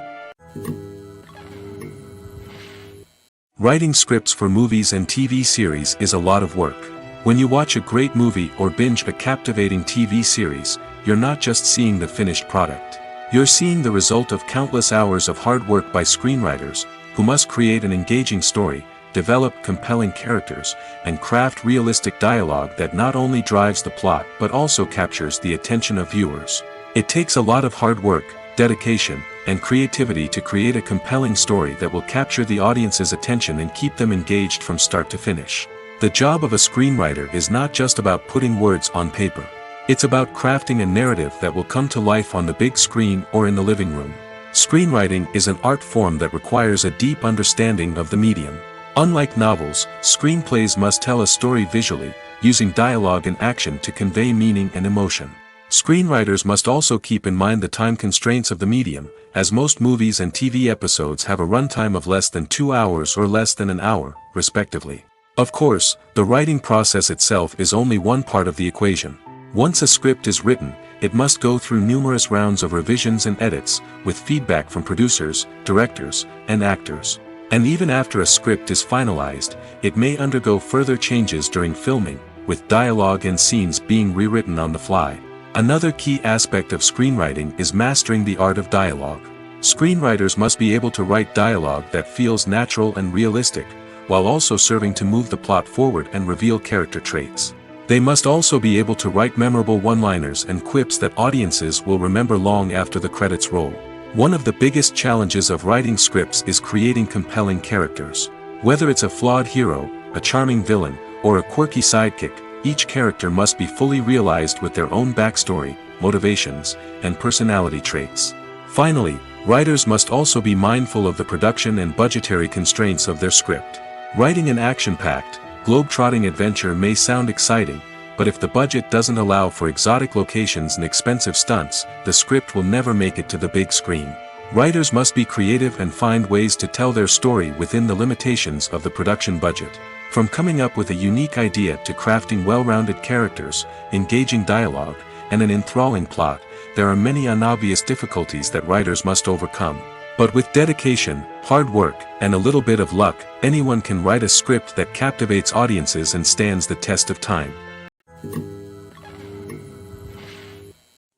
Speaker 1: Writing scripts for movies and TV series is a lot of work. When you watch a great movie or binge a captivating TV series, you're not just seeing the finished product. You're seeing the result of countless hours of hard work by screenwriters, who must create an engaging story, develop compelling characters, and craft realistic dialogue that not only drives the plot but also captures the attention of viewers. It takes a lot of hard work, dedication, and creativity to create a compelling story that will capture the audience's attention and keep them engaged from start to finish. The job of a screenwriter is not just about putting words on paper. It's about crafting a narrative that will come to life on the big screen or in the living room. Screenwriting is an art form that requires a deep understanding of the medium. Unlike novels, screenplays must tell a story visually, using dialogue and action to convey meaning and emotion. Screenwriters must also keep in mind the time constraints of the medium, as most movies and TV episodes have a runtime of less than 2 hours or less than an hour, respectively. Of course, the writing process itself is only one part of the equation. Once a script is written, it must go through numerous rounds of revisions and edits, with feedback from producers, directors, and actors. And even after a script is finalized, it may undergo further changes during filming, with dialogue and scenes being rewritten on the fly. Another key aspect of screenwriting is mastering the art of dialogue. Screenwriters must be able to write dialogue that feels natural and realistic, while also serving to move the plot forward and reveal character traits. They must also be able to write memorable one-liners and quips that audiences will remember long after the credits roll. One of the biggest challenges of writing scripts is creating compelling characters. Whether it's a flawed hero, a charming villain, or a quirky sidekick, each character must be fully realized with their own backstory, motivations, and personality traits. Finally, writers must also be mindful of the production and budgetary constraints of their script. Writing an action-packed, globe-trotting adventure may sound exciting, but if the budget doesn't allow for exotic locations and expensive stunts, the script will never make it to the big screen. Writers must be creative and find ways to tell their story within the limitations of the production budget. From coming up with a unique idea to crafting well-rounded characters, engaging dialogue, and an enthralling plot, there are many unobvious difficulties that writers must overcome. But with dedication, hard work, and a little bit of luck, anyone can write a script that captivates audiences and stands the test of time.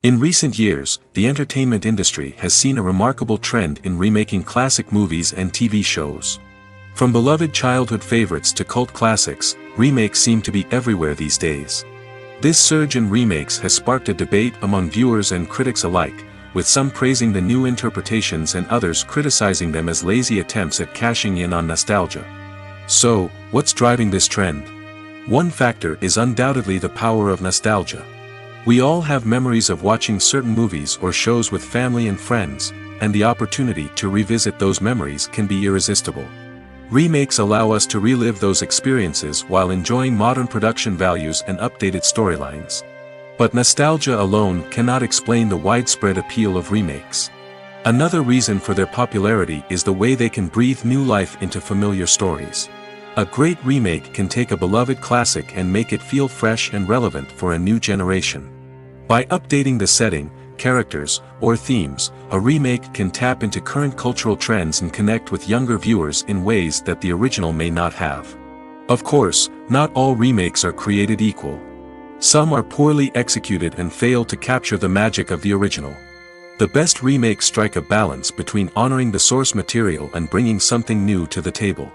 Speaker 1: In recent years, the entertainment industry has seen a remarkable trend in remaking classic movies and TV shows. From beloved childhood favorites to cult classics, remakes seem to be everywhere these days. This surge in remakes has sparked a debate among viewers and critics alike, with some praising the new interpretations and others criticizing them as lazy attempts at cashing in on nostalgia. So, what's driving this trend? One factor is undoubtedly the power of nostalgia. We all have memories of watching certain movies or shows with family and friends, and the opportunity to revisit those memories can be irresistible. Remakes allow us to relive those experiences while enjoying modern production values and updated storylines. But nostalgia alone cannot explain the widespread appeal of remakes. Another reason for their popularity is the way they can breathe new life into familiar stories. A great remake can take a beloved classic and make it feel fresh and relevant for a new generation. By updating the setting, characters, or themes, a remake can tap into current cultural trends and connect with younger viewers in ways that the original may not have. Of course, not all remakes are created equal. Some are poorly executed and fail to capture the magic of the original. The best remakes strike a balance between honoring the source material and bringing something new to the table.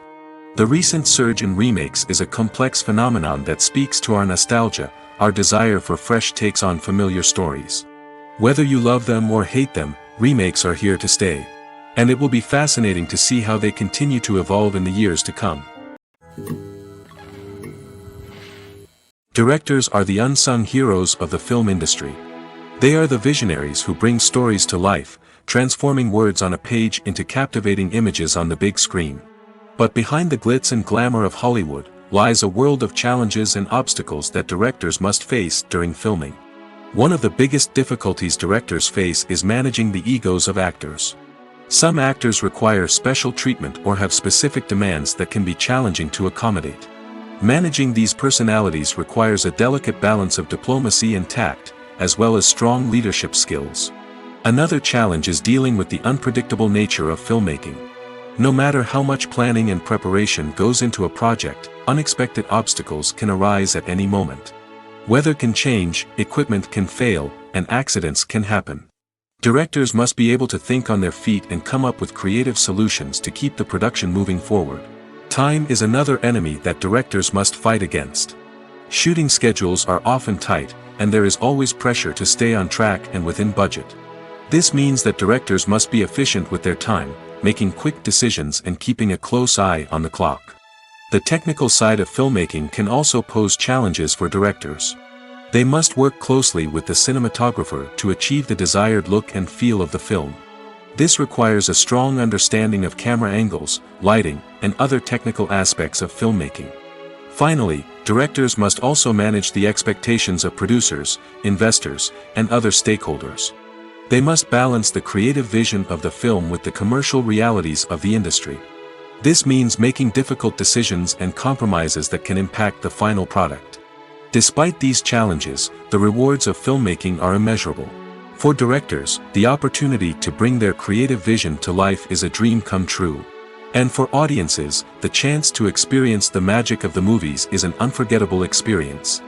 Speaker 1: The recent surge in remakes is a complex phenomenon that speaks to our nostalgia, our desire for fresh takes on familiar stories. Whether you love them or hate them, remakes are here to stay. And it will be fascinating to see how they continue to evolve in the years to come. Directors are the unsung heroes of the film industry. They are the visionaries who bring stories to life, transforming words on a page into captivating images on the big screen. But behind the glitz and glamour of Hollywood, lies a world of challenges and obstacles that directors must face during filming. One of the biggest difficulties directors face is managing the egos of actors. Some actors require special treatment or have specific demands that can be challenging to accommodate. Managing these personalities requires a delicate balance of diplomacy and tact, as well as strong leadership skills. Another challenge is dealing with the unpredictable nature of filmmaking. No matter how much planning and preparation goes into a project, unexpected obstacles can arise at any moment. Weather can change, equipment can fail, and accidents can happen. Directors must be able to think on their feet and come up with creative solutions to keep the production moving forward. Time is another enemy that directors must fight against. Shooting schedules are often tight, and there is always pressure to stay on track and within budget. This means that directors must be efficient with their time, making quick decisions and keeping a close eye on the clock. The technical side of filmmaking can also pose challenges for directors. They must work closely with the cinematographer to achieve the desired look and feel of the film. This requires a strong understanding of camera angles, lighting, and other technical aspects of filmmaking. Finally, directors must also manage the expectations of producers, investors, and other stakeholders. They must balance the creative vision of the film with the commercial realities of the industry. This means making difficult decisions and compromises that can impact the final product. Despite these challenges, the rewards of filmmaking are immeasurable. For directors, the opportunity to bring their creative vision to life is a dream come true. And for audiences, the chance to experience the magic of the movies is an unforgettable experience.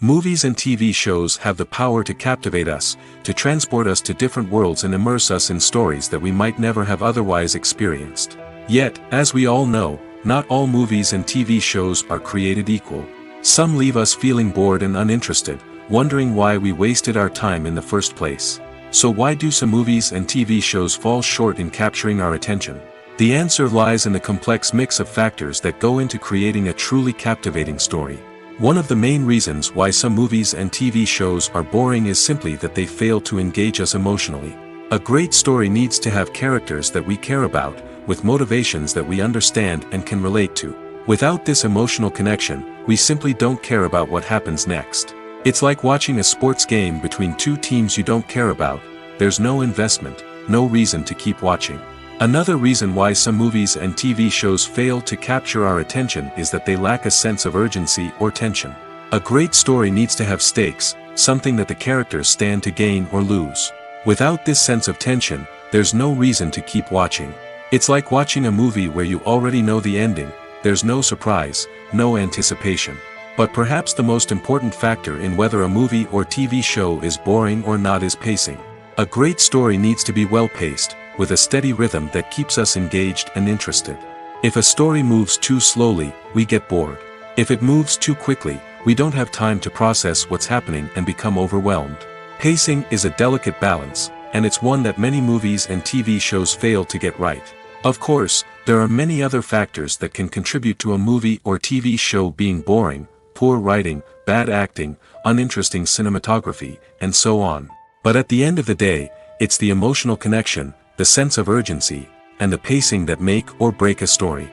Speaker 1: Movies and TV shows have the power to captivate us, to transport us to different worlds and immerse us in stories that we might never have otherwise experienced. Yet, as we all know, not all movies and TV shows are created equal. Some leave us feeling bored and uninterested, wondering why we wasted our time in the first place. So why do some movies and TV shows fall short in capturing our attention? The answer lies in the complex mix of factors that go into creating a truly captivating story. One of the main reasons why some movies and TV shows are boring is simply that they fail to engage us emotionally. A great story needs to have characters that we care about, with motivations that we understand and can relate to. Without this emotional connection, we simply don't care about what happens next. It's like watching a sports game between two teams you don't care about. There's no investment, no reason to keep watching. Another reason why some movies and TV shows fail to capture our attention is that they lack a sense of urgency or tension. A great story needs to have stakes, something that the characters stand to gain or lose. Without this sense of tension, there's no reason to keep watching. It's like watching a movie where you already know the ending. There's no surprise, no anticipation. But perhaps the most important factor in whether a movie or TV show is boring or not is pacing. A great story needs to be well-paced, with a steady rhythm that keeps us engaged and interested. If a story moves too slowly, we get bored. If it moves too quickly, we don't have time to process what's happening and become overwhelmed. Pacing is a delicate balance, and it's one that many movies and TV shows fail to get right. Of course, there are many other factors that can contribute to a movie or TV show being boring: poor writing, bad acting, uninteresting cinematography, and so on. But at the end of the day, it's the emotional connection, the sense of urgency, and the pacing that make or break a story.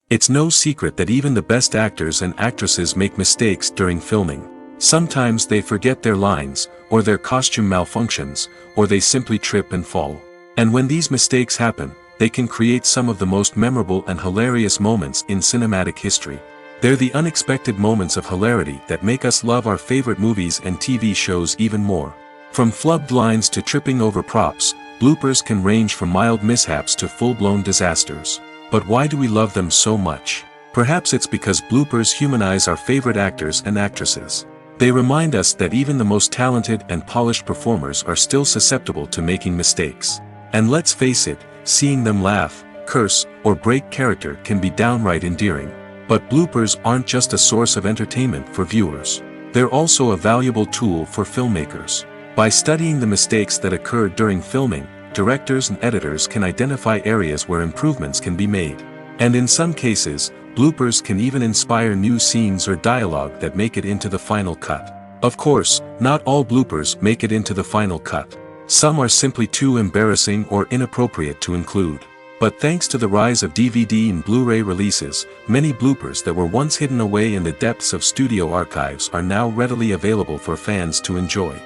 Speaker 1: It's no secret that even the best actors and actresses make mistakes during filming. Sometimes they forget their lines, or their costume malfunctions, or they simply trip and fall. And when these mistakes happen, they can create some of the most memorable and hilarious moments in cinematic history. They're the unexpected moments of hilarity that make us love our favorite movies and TV shows even more. From flubbed lines to tripping over props, bloopers can range from mild mishaps to full-blown disasters. But why do we love them so much? Perhaps it's because bloopers humanize our favorite actors and actresses. They remind us that even the most talented and polished performers are still susceptible to making mistakes. And let's face it, seeing them laugh, curse, or break character can be downright endearing. But bloopers aren't just a source of entertainment for viewers. They're also a valuable tool for filmmakers. By studying the mistakes that occurred during filming, directors and editors can identify areas where improvements can be made. And in some cases, bloopers can even inspire new scenes or dialogue that make it into the final cut. Of course, not all bloopers make it into the final cut. Some are simply too embarrassing or inappropriate to include. But thanks to the rise of DVD and Blu-ray releases, many bloopers that were once hidden away in the depths of studio archives are now readily available for fans to enjoy.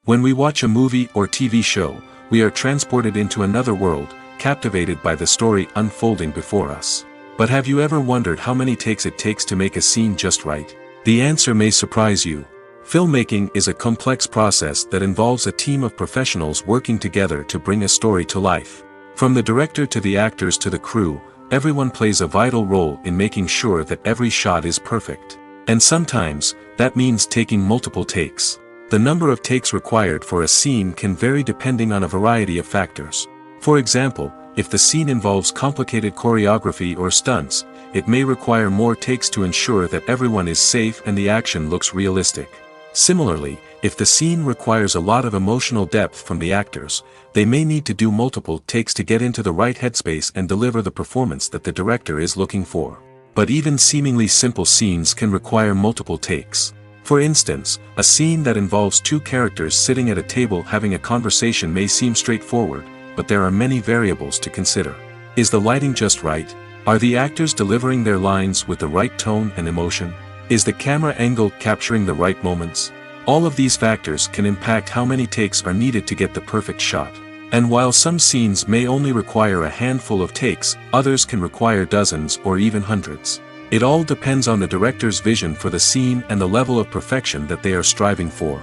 Speaker 1: When we watch a movie or TV show, we are transported into another world, captivated by the story unfolding before us. But have you ever wondered how many takes it takes to make a scene just right? The answer may surprise you. Filmmaking is a complex process that involves a team of professionals working together to bring a story to life. From the director to the actors to the crew, everyone plays a vital role in making sure that every shot is perfect. And sometimes, that means taking multiple takes. The number of takes required for a scene can vary depending on a variety of factors. For example, if the scene involves complicated choreography or stunts, it may require more takes to ensure that everyone is safe and the action looks realistic. Similarly, if the scene requires a lot of emotional depth from the actors, they may need to do multiple takes to get into the right headspace and deliver the performance that the director is looking for. But even seemingly simple scenes can require multiple takes. For instance, a scene that involves two characters sitting at a table having a conversation may seem straightforward, but there are many variables to consider. Is the lighting just right? Are the actors delivering their lines with the right tone and emotion? Is the camera angle capturing the right moments? All of these factors can impact how many takes are needed to get the perfect shot. And while some scenes may only require a handful of takes, others can require dozens or even hundreds. It all depends on the director's vision for the scene and the level of perfection that they are striving for.